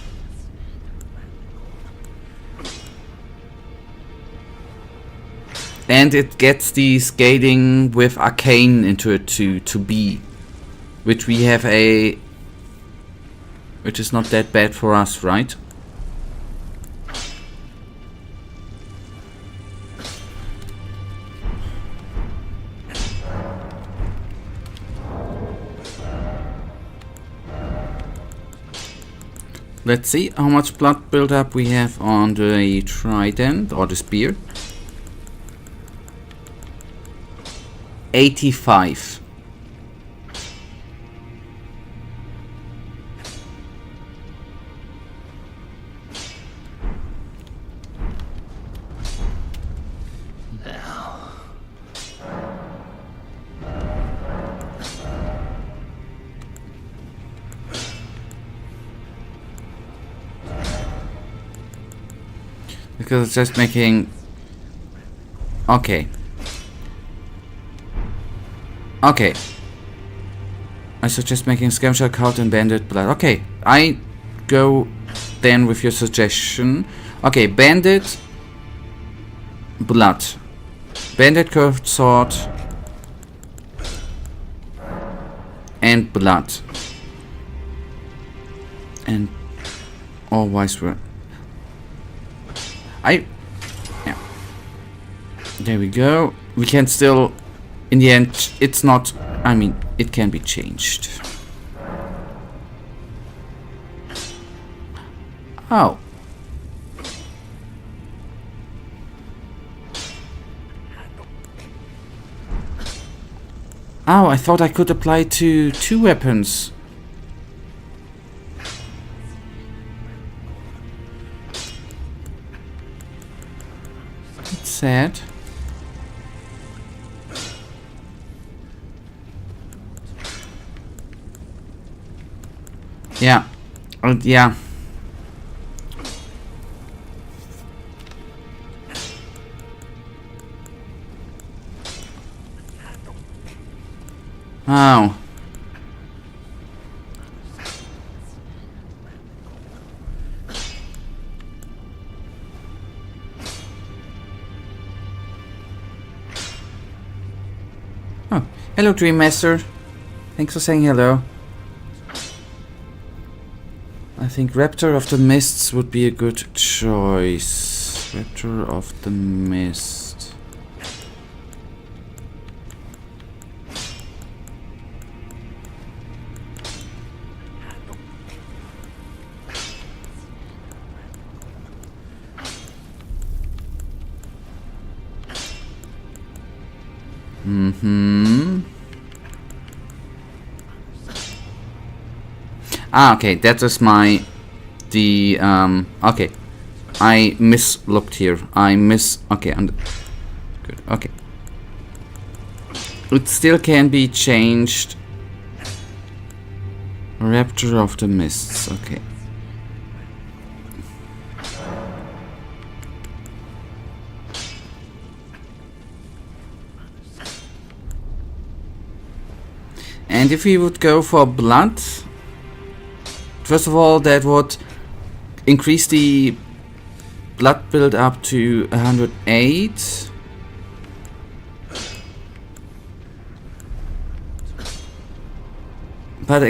And it gets the scaling with arcane into it to be, which we have a, which is not that bad for us, right? Let's see how much blood buildup we have on the trident or the spear. 85. Because it's just making... Okay. Okay. I suggest making a scavenger card and bandit blood. Okay, I go then with your suggestion. Okay, bandit blood. Bandit curved sword. And blood. And or vice versa. Yeah. There we go. We can still, in the end, it's not, I mean, it can be changed. Oh. Oh, I thought I could apply to 2 weapons. That's sad. Yeah. Yeah. Oh. Oh. Hello, Dream Master. Thanks for saying hello. I think Raptor of the Mists would be a good choice. Raptor of the Mist. Ah, okay, that is okay, I mislooked here. Okay, good, okay. It still can be changed. Raptor of the Mists, okay. And if we would go for blood, first of all, that would increase the blood build up to 108. But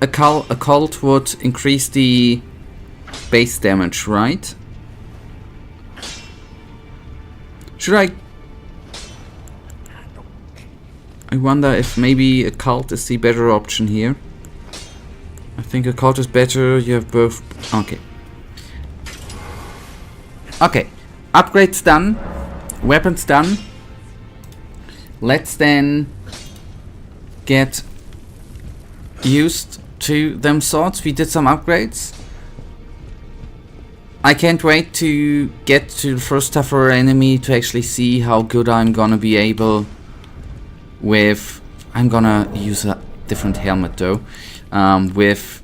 a cult would increase the base damage, right? Should I wonder if maybe a cult is the better option here. I think a cult is better. You have both. Okay. Okay. Upgrades done. Weapons done. Let's then get used to them swords. We did some upgrades. I can't wait to get to the first tougher enemy to actually see how good I'm gonna be able with. I'm gonna use a different helmet though. With,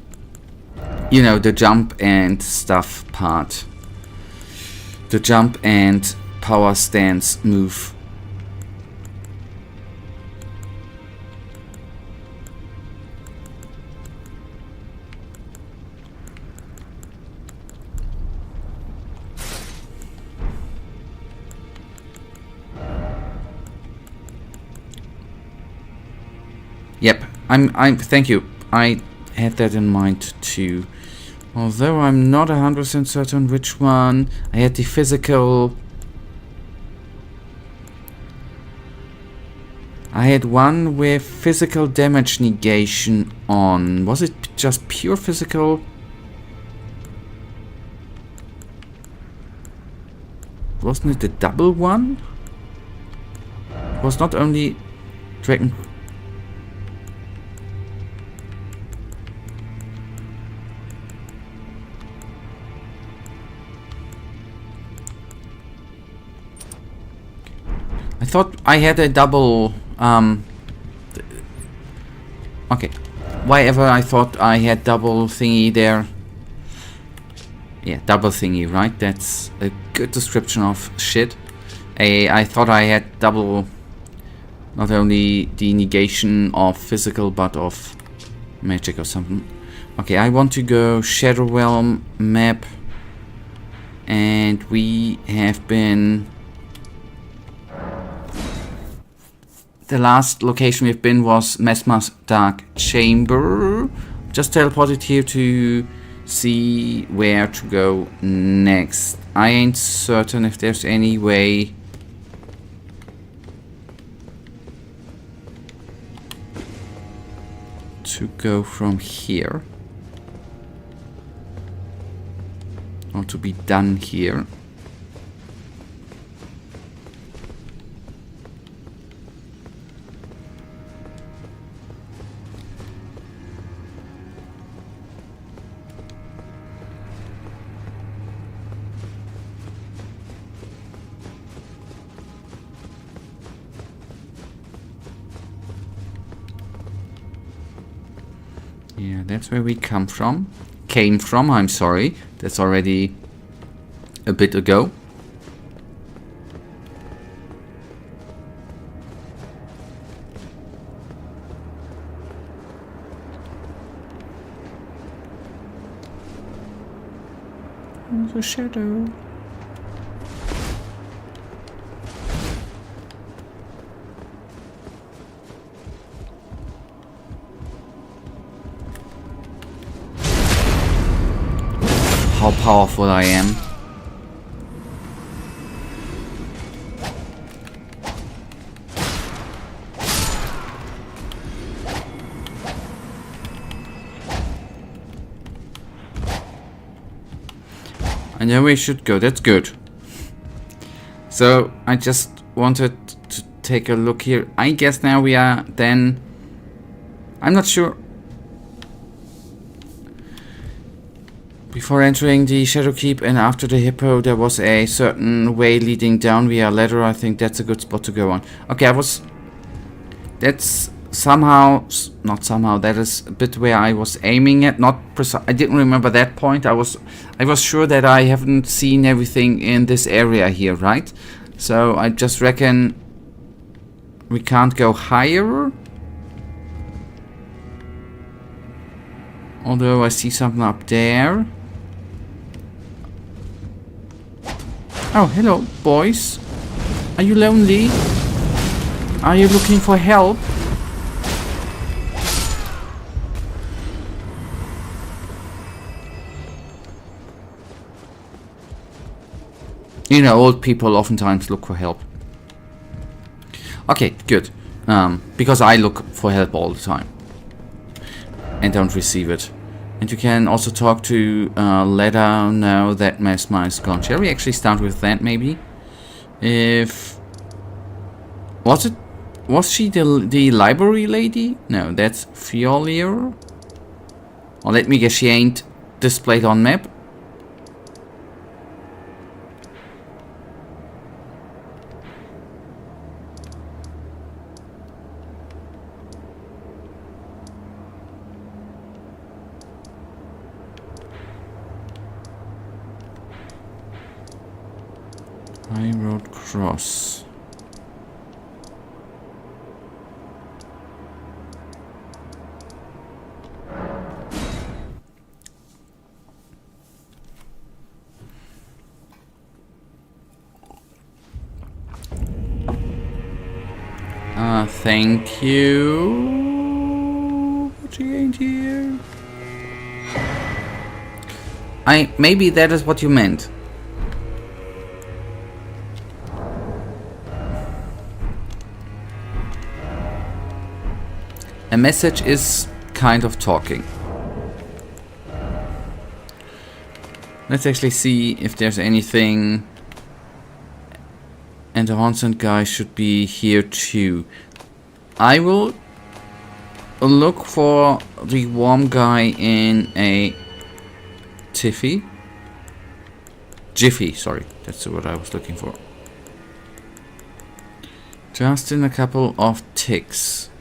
you know, the jump and stuff part. The jump and power stance move. Yep, thank you. I had that in mind too. Although I'm not 100% certain which one. I had the physical. I had one with physical damage negation on. Was it just pure physical? Wasn't it the double one? It was not only Dragon. I thought I had a double, okay, whatever, I thought I had double thingy there. Yeah, double thingy, right? That's a good description of shit. I thought I had double Not only the negation of physical, but of magic or something. Okay, I want to go Shadow Realm map. And we have been... The last location we've been was Mesmer's Dark Chamber. Just teleported here to see where to go next. I ain't certain if there's any way... to go from here. Or to be done here. Yeah, that's where we came from, I'm sorry. That's already a bit ago. There's a shadow. How powerful I am. I know we should go, that's good. So I just wanted to take a look here. I guess now we are then... I'm not sure. Before entering the Shadow Keep and after the Hippo, there was a certain way leading down via a ladder. I think that's a good spot to go on. Okay, that's somehow... Not somehow, that is a bit where I was aiming at. Not precise. I didn't remember that point. I was sure that I haven't seen everything in this area here, right? So I just reckon we can't go higher. Although I see something up there. Oh, hello, boys. Are you lonely? Are you looking for help? You know, old people oftentimes look for help. Okay, good. Because I look for help all the time. And don't receive it. And you can also talk to Leda now that Mesmer is gone. Shall we actually start with that, maybe? Was she the library lady? No, that's Fiolier. Or let me guess, she ain't displayed on map. High Road Cross. Thank you. What you ain't here? Maybe that is what you meant. A message is kind of talking. Let's actually see if there's anything. And the Haunted guy should be here too. I will look for the warm guy in a Jiffy, sorry, that's what I was looking for. Just in a couple of ticks.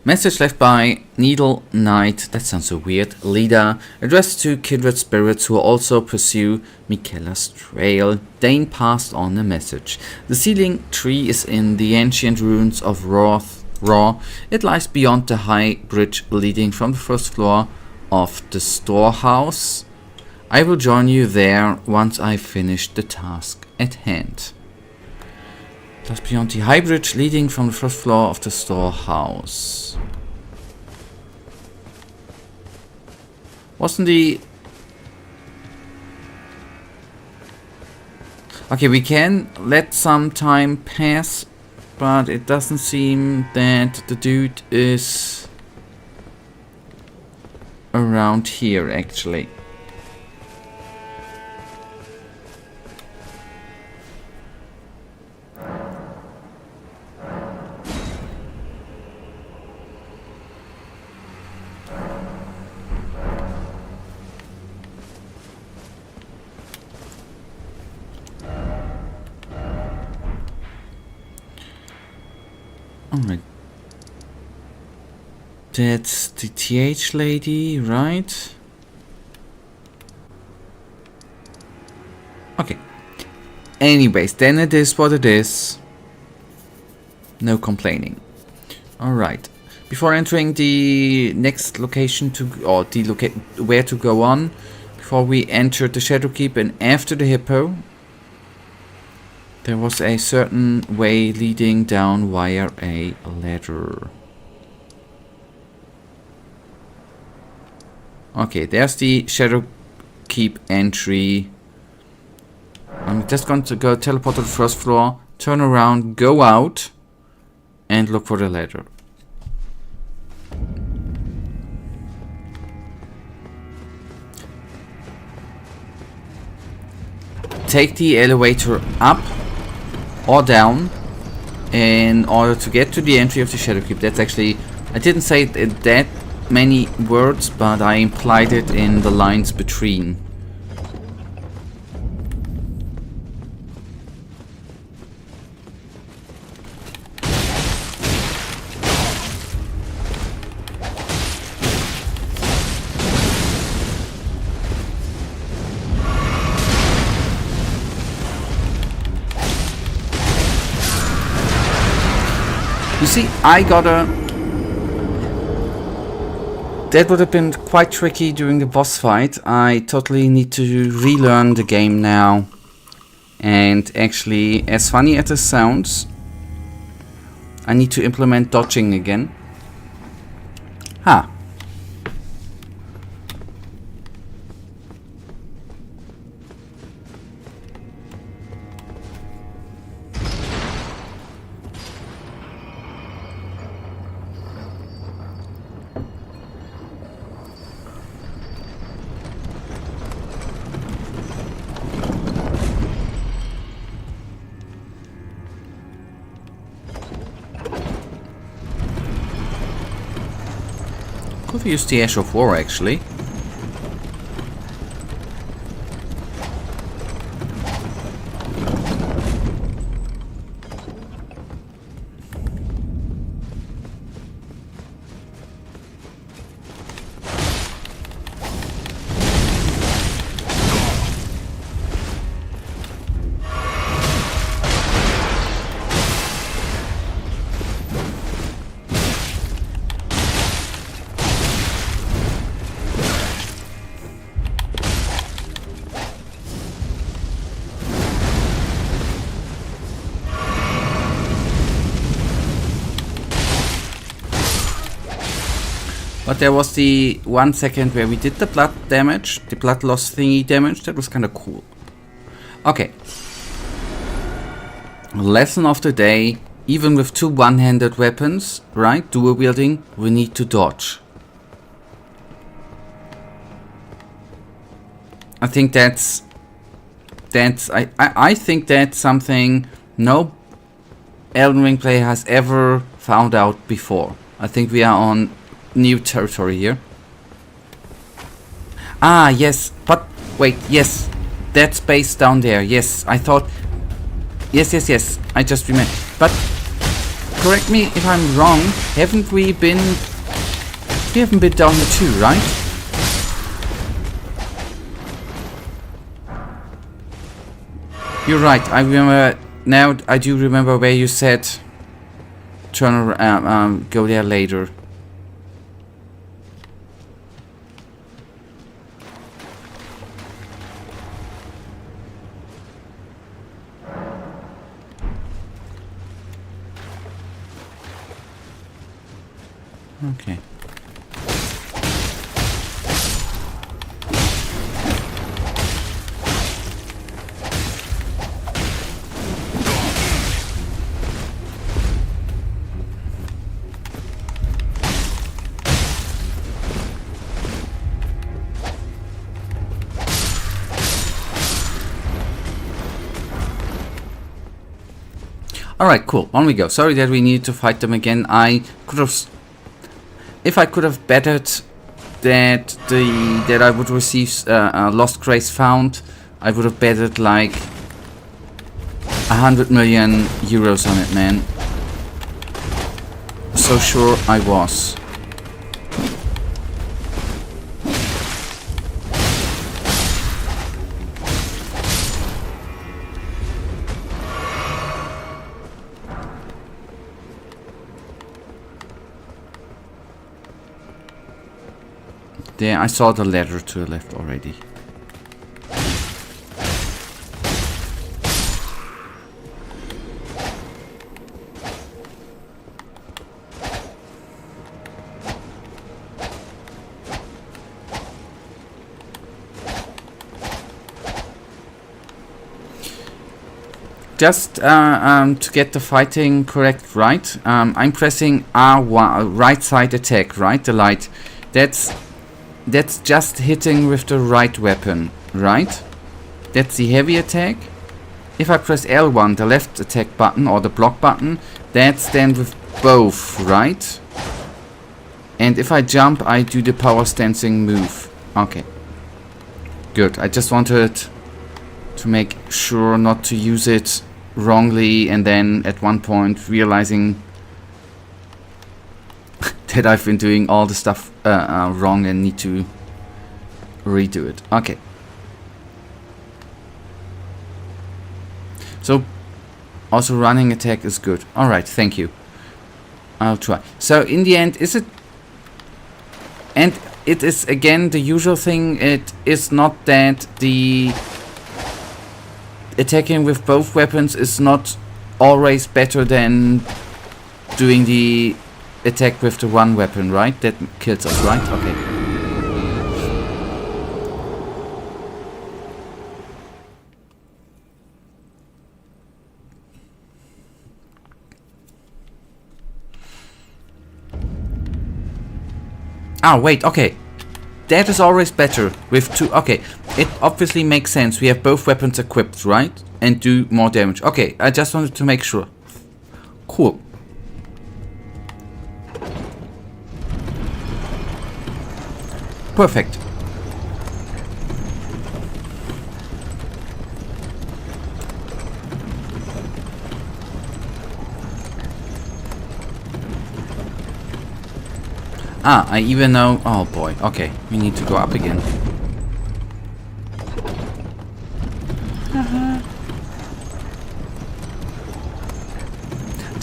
Message left by Needle Knight, that sounds so weird, leader, addressed to kindred spirits who also pursue Michaela's trail. Dane passed on a message. The sealing tree is in the ancient ruins of Raw. It lies beyond the high bridge leading from the first floor of the storehouse. I will join you there once I finish the task at hand. Lies beyond the high bridge leading from the first floor of the storehouse. Wasn't the... Okay, we can let some time pass, but it doesn't seem that the dude is around here, actually. Alright. That's the TH lady, right? Okay. Anyways, then it is what it is. No complaining. Alright. Before entering the next location or the where to go on, before we enter the Shadowkeep and after the Hippo, there was a certain way leading down via a ladder. Okay, there's the Shadowkeep entry. I'm just going to go teleport to the first floor, turn around, go out, and look for the ladder. Take the elevator up or down in order to get to the entry of the Shadowkeep. That's actually, I didn't say it in that many words, but I implied it in the lines between. You see, that would have been quite tricky during the boss fight. I totally need to relearn the game now. And actually, as funny as it sounds, I need to implement dodging again. Ha! Could use the Ash of War actually. But there was the 1 second where we did the blood damage, the blood loss thingy damage. That was kind of cool. Okay. Lesson of the day. Even with two one-handed weapons, right, dual wielding, we need to dodge. I think that's I think that's something no Elden Ring player has ever found out before. I think we are on new territory here. Ah, yes, but wait, yes, that space down there, yes, I thought, yes, I just remembered, but correct me if I'm wrong, haven't we been We haven't been down here too, right? You're right. I remember now. I do remember where you said turn around, go there later. Okay. Alright, cool. On we go. Sorry that we need to fight them again. I could have... If I could have bettered that I would receive Lost Grace Found, I would have betted like 100 million euros on it, man. So sure I was. There, I saw the ladder to the left already. Just to get the fighting correct, right? I'm pressing R1, right side attack, right? The light. That's just hitting with the right weapon, right? That's the heavy attack. If I press L1, the left attack button or the block button, that's then with both, right? And if I jump, I do the power stancing move. Okay. Good. I just wanted to make sure not to use it wrongly and then at one point realizing that I've been doing all the stuff wrong and need to redo it. Okay. So, also running attack is good. Alright, thank you. I'll try. So, in the end, is it... And it is, again, the usual thing. It is not that the... attacking with both weapons is not always better than doing the attack with the one weapon, right? That kills us, right? Okay. Ah, wait, okay. That is always better with two. Okay, it obviously makes sense. We have both weapons equipped, right? And do more damage. Okay, I just wanted to make sure. Cool. Perfect. Ah, I even know... Oh boy, okay. We need to go up again.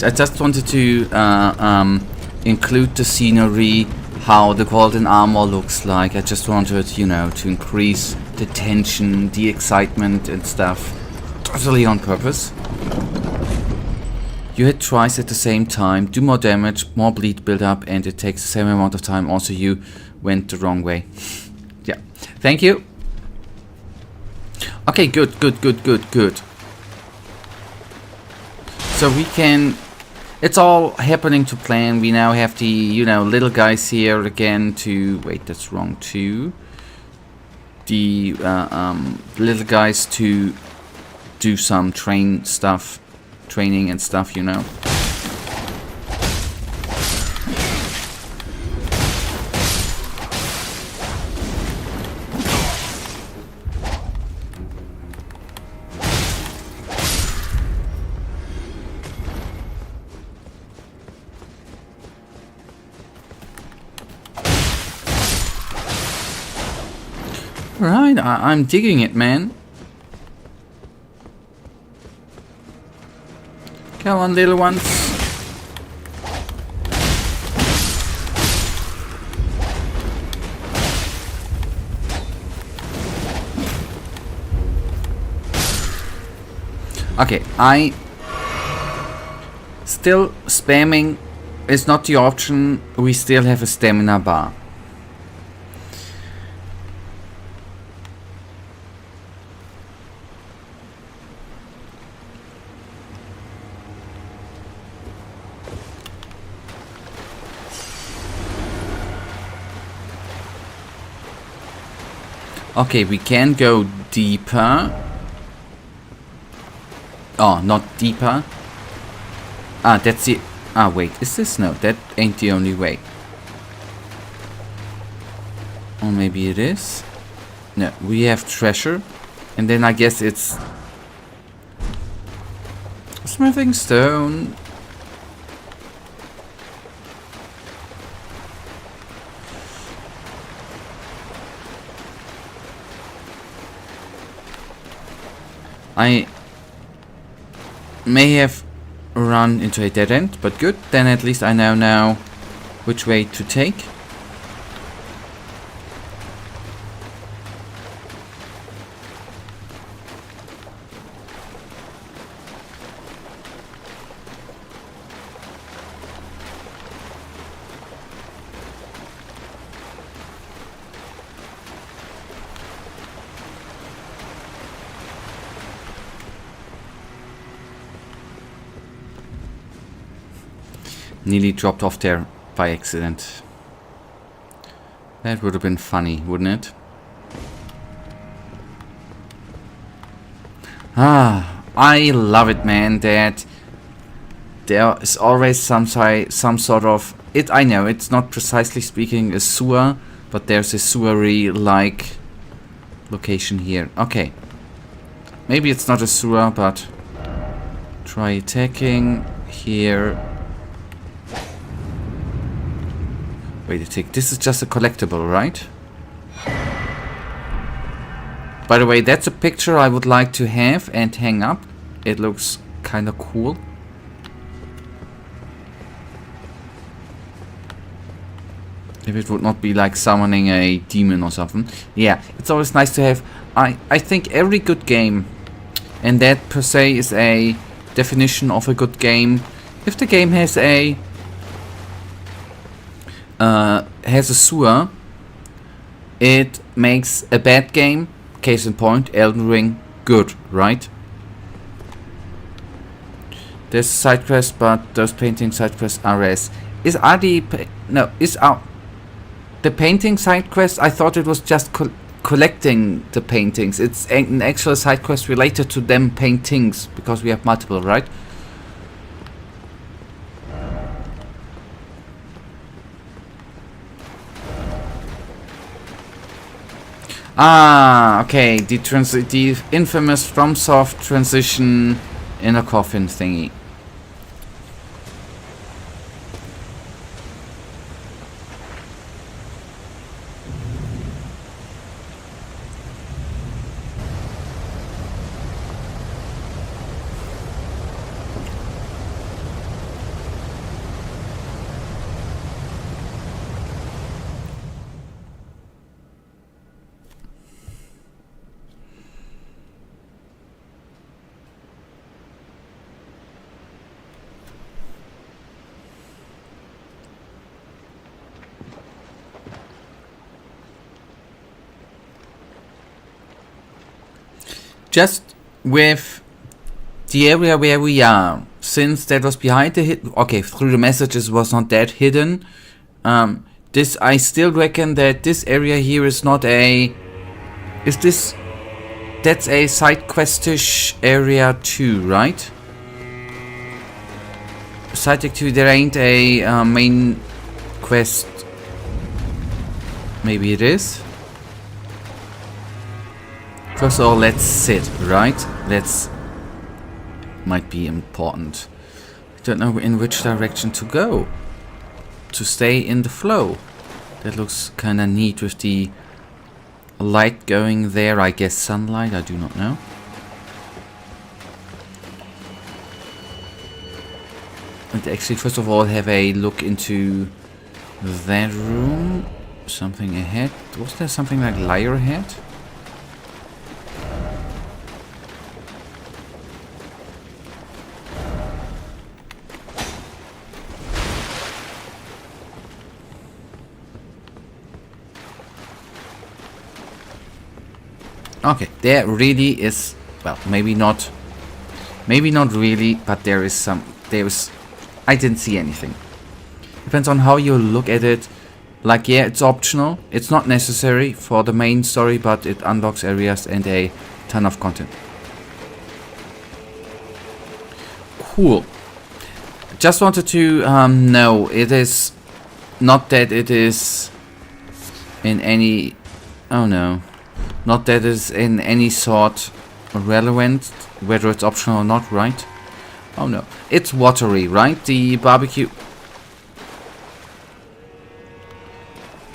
I just wanted to include the scenery, how the golden armor looks like. I just wanted, you know, to increase the tension, the excitement and stuff. Totally on purpose. You hit twice at the same time, do more damage, more bleed build up, and it takes the same amount of time. Also, you went the wrong way. Yeah, thank you. Okay, good. So we can... It's all happening to plan. We now have the, you know, little guys here again to... Wait, that's wrong too. The little guys to do some training and stuff, you know. Alright, I'm digging it, man. Come on, little ones. Okay, still spamming is not the option. We still have a stamina bar. Okay, we can go deeper. Oh, not deeper. Ah, that's the... Ah, wait, is this? No, that ain't the only way. Or maybe it is. No, we have treasure. And then I guess it's... smithing stone. I may have run into a dead end, but good. Then at least I now know which way to take. Nearly dropped off there by accident. That would have been funny, wouldn't it? Ah, I love it, man, that there is always some sort of... I know, it's not precisely speaking a sewer, but there's a sewery like location here. Okay. Maybe it's not a sewer, but try attacking here. Wait a tick, this is just a collectible, right? By the way, that's a picture I would like to have and hang up. It looks kind of cool. If it would not be like summoning a demon or something. Yeah, it's always nice to have. I think every good game, and that per se is a definition of a good game. If the game has a sewer, it makes a bad game, case in point, Elden Ring, good, right? There's a side quest, but those painting side quests are the painting side quest, I thought it was just collecting the paintings. It's an actual side quest related to them paintings, because we have multiple, right? Ah, okay, the infamous FromSoft transition in a coffin thingy. Just with the area where we are, since that was behind the through the messages was not that hidden. This, I still reckon that this area here is not a... That's a side questish area too, right? Side activity, there ain't a main quest. Maybe it is. First of all, let's sit, right? Might be important. I don't know in which direction to go. To stay in the flow. That looks kinda neat with the light going there? I guess sunlight, I do not know. And actually, first of all, have a look into that room. Something ahead. Was there something like Lyre ahead? Okay, there really is, well, maybe not really, but there is, I didn't see anything. Depends on how you look at it. Like, yeah, it's optional. It's not necessary for the main story, but it unlocks areas and a ton of content. Cool. Just wanted to know, it is not that it is in any, oh no, not that it's in any sort relevant, whether it's optional or not, right? Oh no, it's watery, right? The barbecue,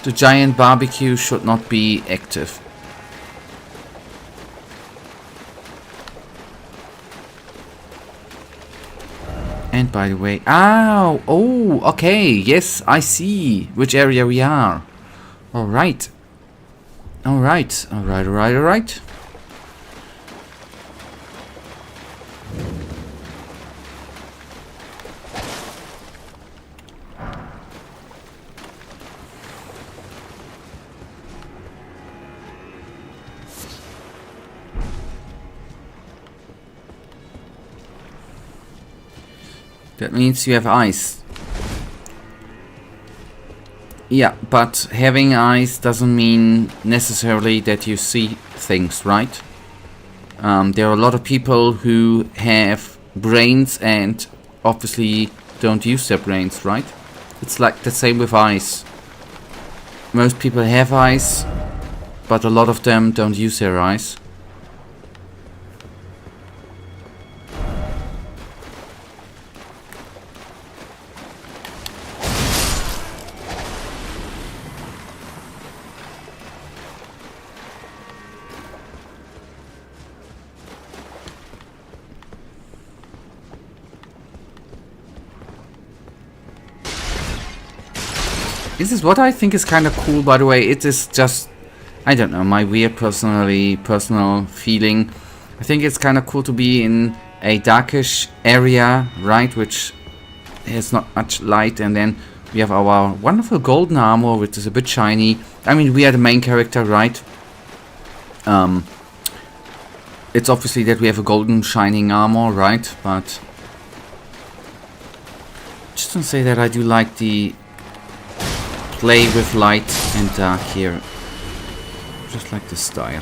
the giant barbecue should not be active. And by the way, ow, oh, okay, yes, I see which area we are. Alright. Alright. That means you have eyes. Yeah, but having eyes doesn't mean necessarily that you see things, right? There are a lot of people who have brains and obviously don't use their brains, right? It's like the same with eyes. Most people have eyes, but a lot of them don't use their eyes. This is what I think is kind of cool, by the way. It is just, I don't know, my weird personal feeling. I think it's kind of cool to be in a darkish area, right, which has not much light, and then we have our wonderful golden armor, which is a bit shiny. I mean, we are the main character, right? It's obviously that we have a golden shining armor, right? But just to say that I do like the play with light and dark here. Just like the style.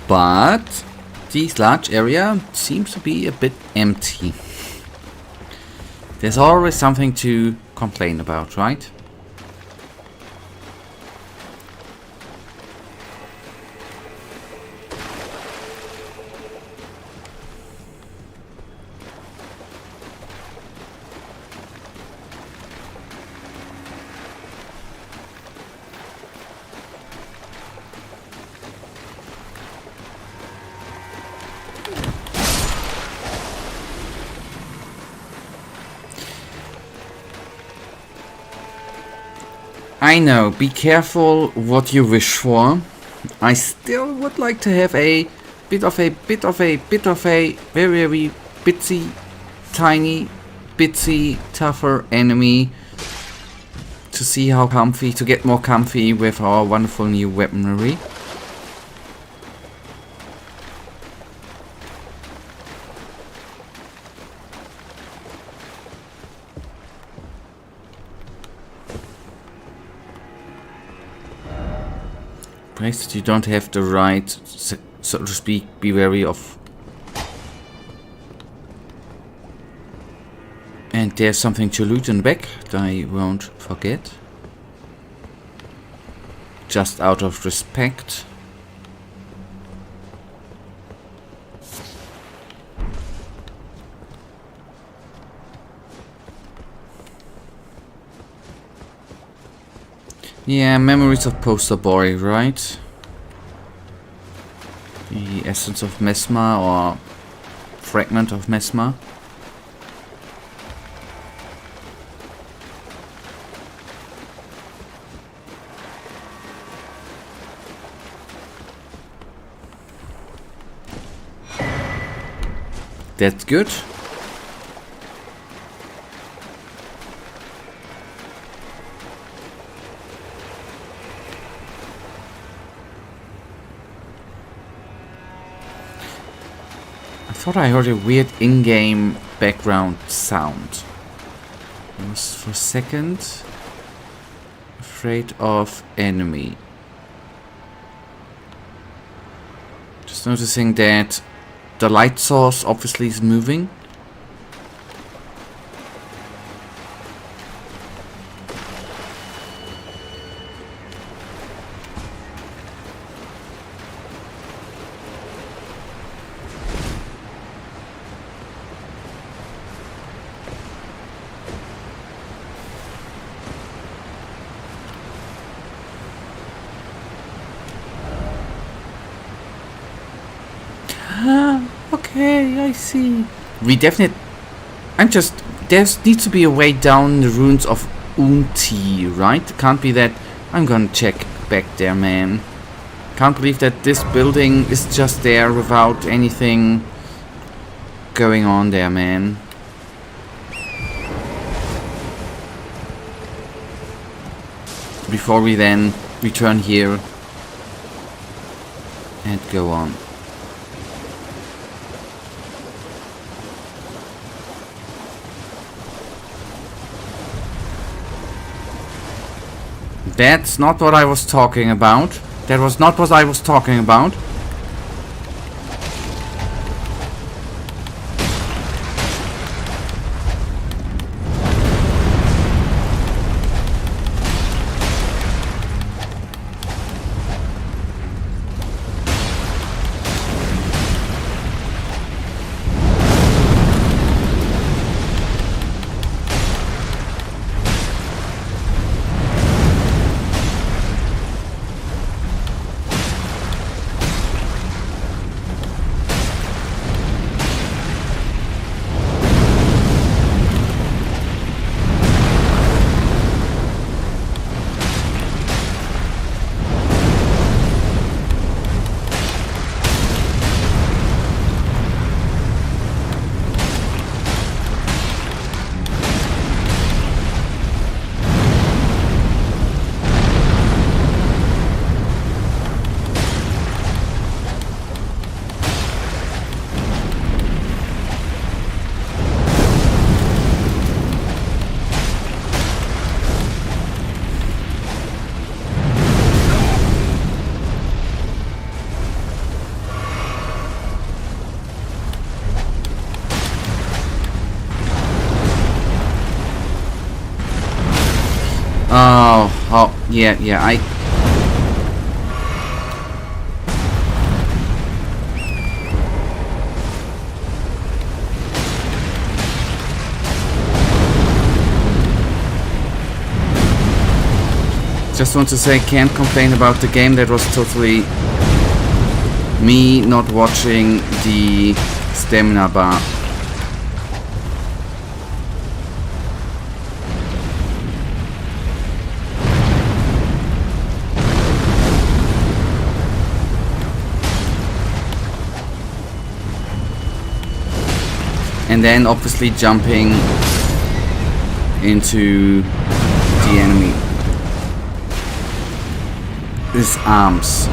But this large area seems to be a bit empty. There's always something to complain about, right? I know, be careful what you wish for. I still would like to have a bit of a very bitsy, tiny, bitsy, tougher enemy to see how comfy, to get more comfy with our wonderful new weaponry. That you don't have the right, so to speak, be wary of And there's something to loot in the back that I won't forget. Just out of respect. Yeah, memories of Poster Boy, right? The essence of Mesmer or fragment of Mesmer. That's good. I thought I heard a weird in-game background sound. I was for a second afraid of enemy. Just noticing that the light source obviously is moving. Okay, I see. We definitely... There needs to be a way down the ruins of Unti, right? Can't be that... I'm gonna check back there, man. Can't believe that this building is just there without anything going on there, man. Before we then return here and go on. That's not what I was talking about. That was not what I was talking about. Yeah, I... Just want to say, can't complain about the game. That was totally me not watching the stamina bar. And then obviously jumping into the enemy. His arms.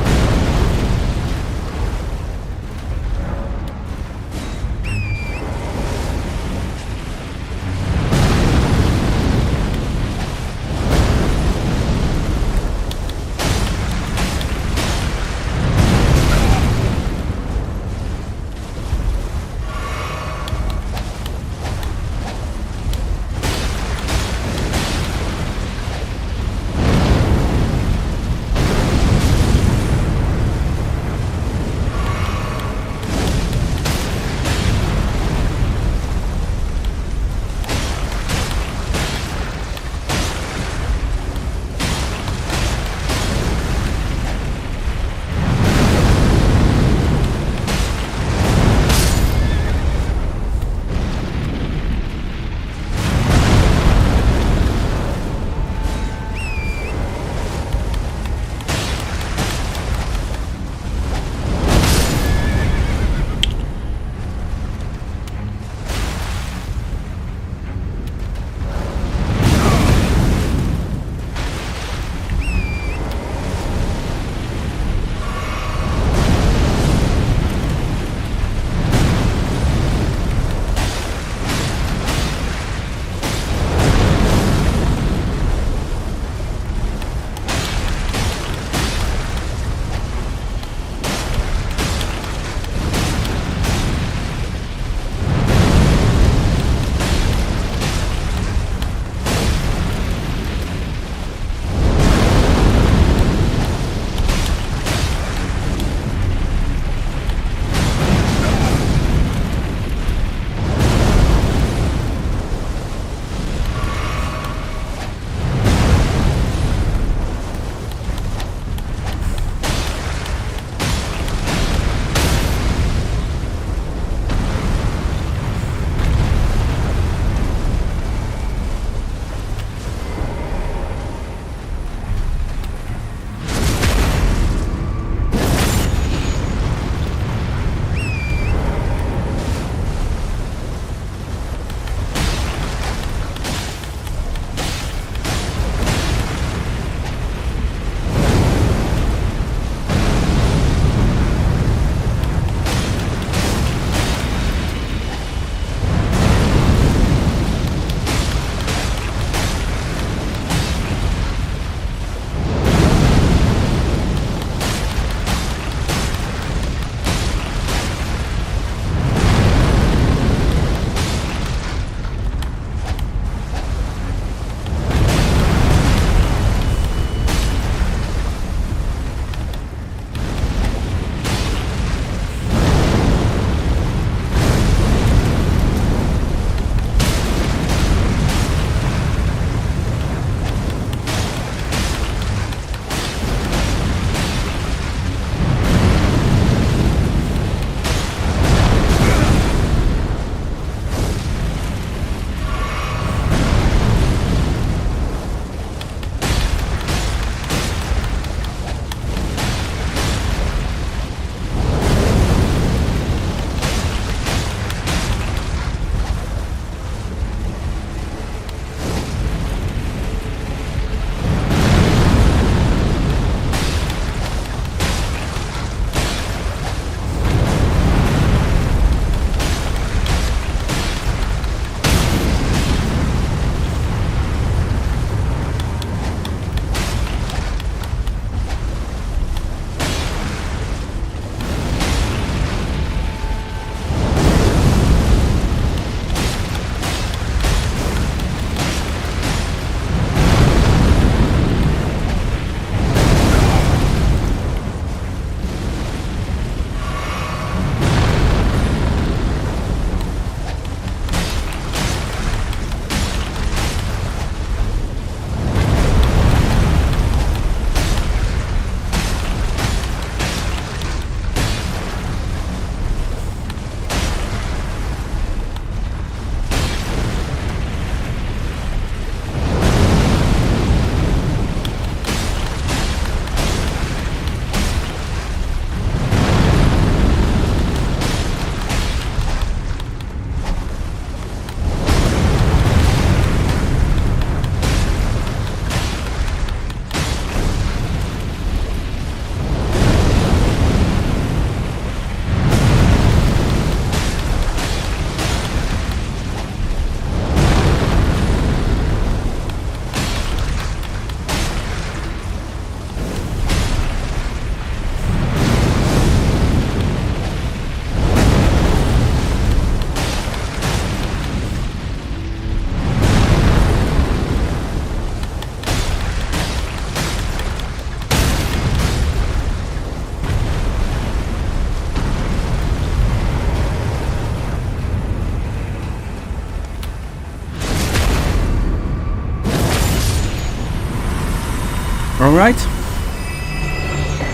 Alright.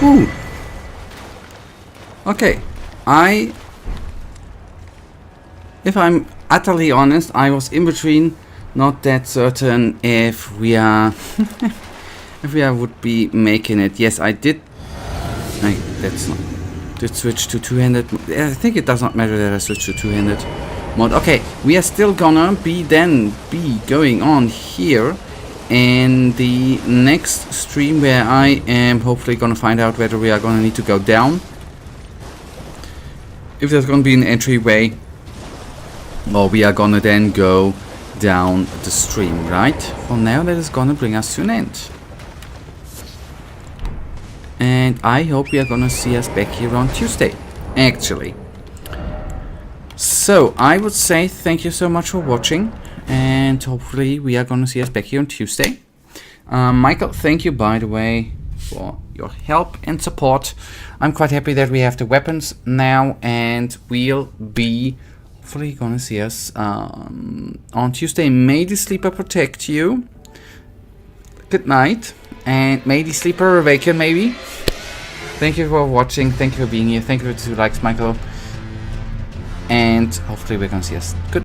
Ooh. Okay. If I'm utterly honest, I was in between, not that certain if we are if we would be making it. Yes, I did. That's not. Did switch to two-handed. I think it does not matter that I switch to two-handed mode. Okay, we are still gonna be going on here in the next stream, where I am hopefully gonna find out whether we are gonna need to go down, if there's gonna be an entryway, or we are gonna then go down the stream, right? For now, that is gonna bring us to an end. And I hope we are gonna see us back here on Tuesday, actually. So, I would say thank you so much for watching, and hopefully we are gonna see us back here on Tuesday. Michael, thank you, by the way, for your help and support. I'm quite happy that we have the weapons now, and we'll be hopefully gonna see us on Tuesday. May the sleeper protect you. Good night, and may the sleeper awaken, maybe. Thank you for watching, thank you for being here, thank you for the 2 likes, Michael. And hopefully we're gonna see us. Good.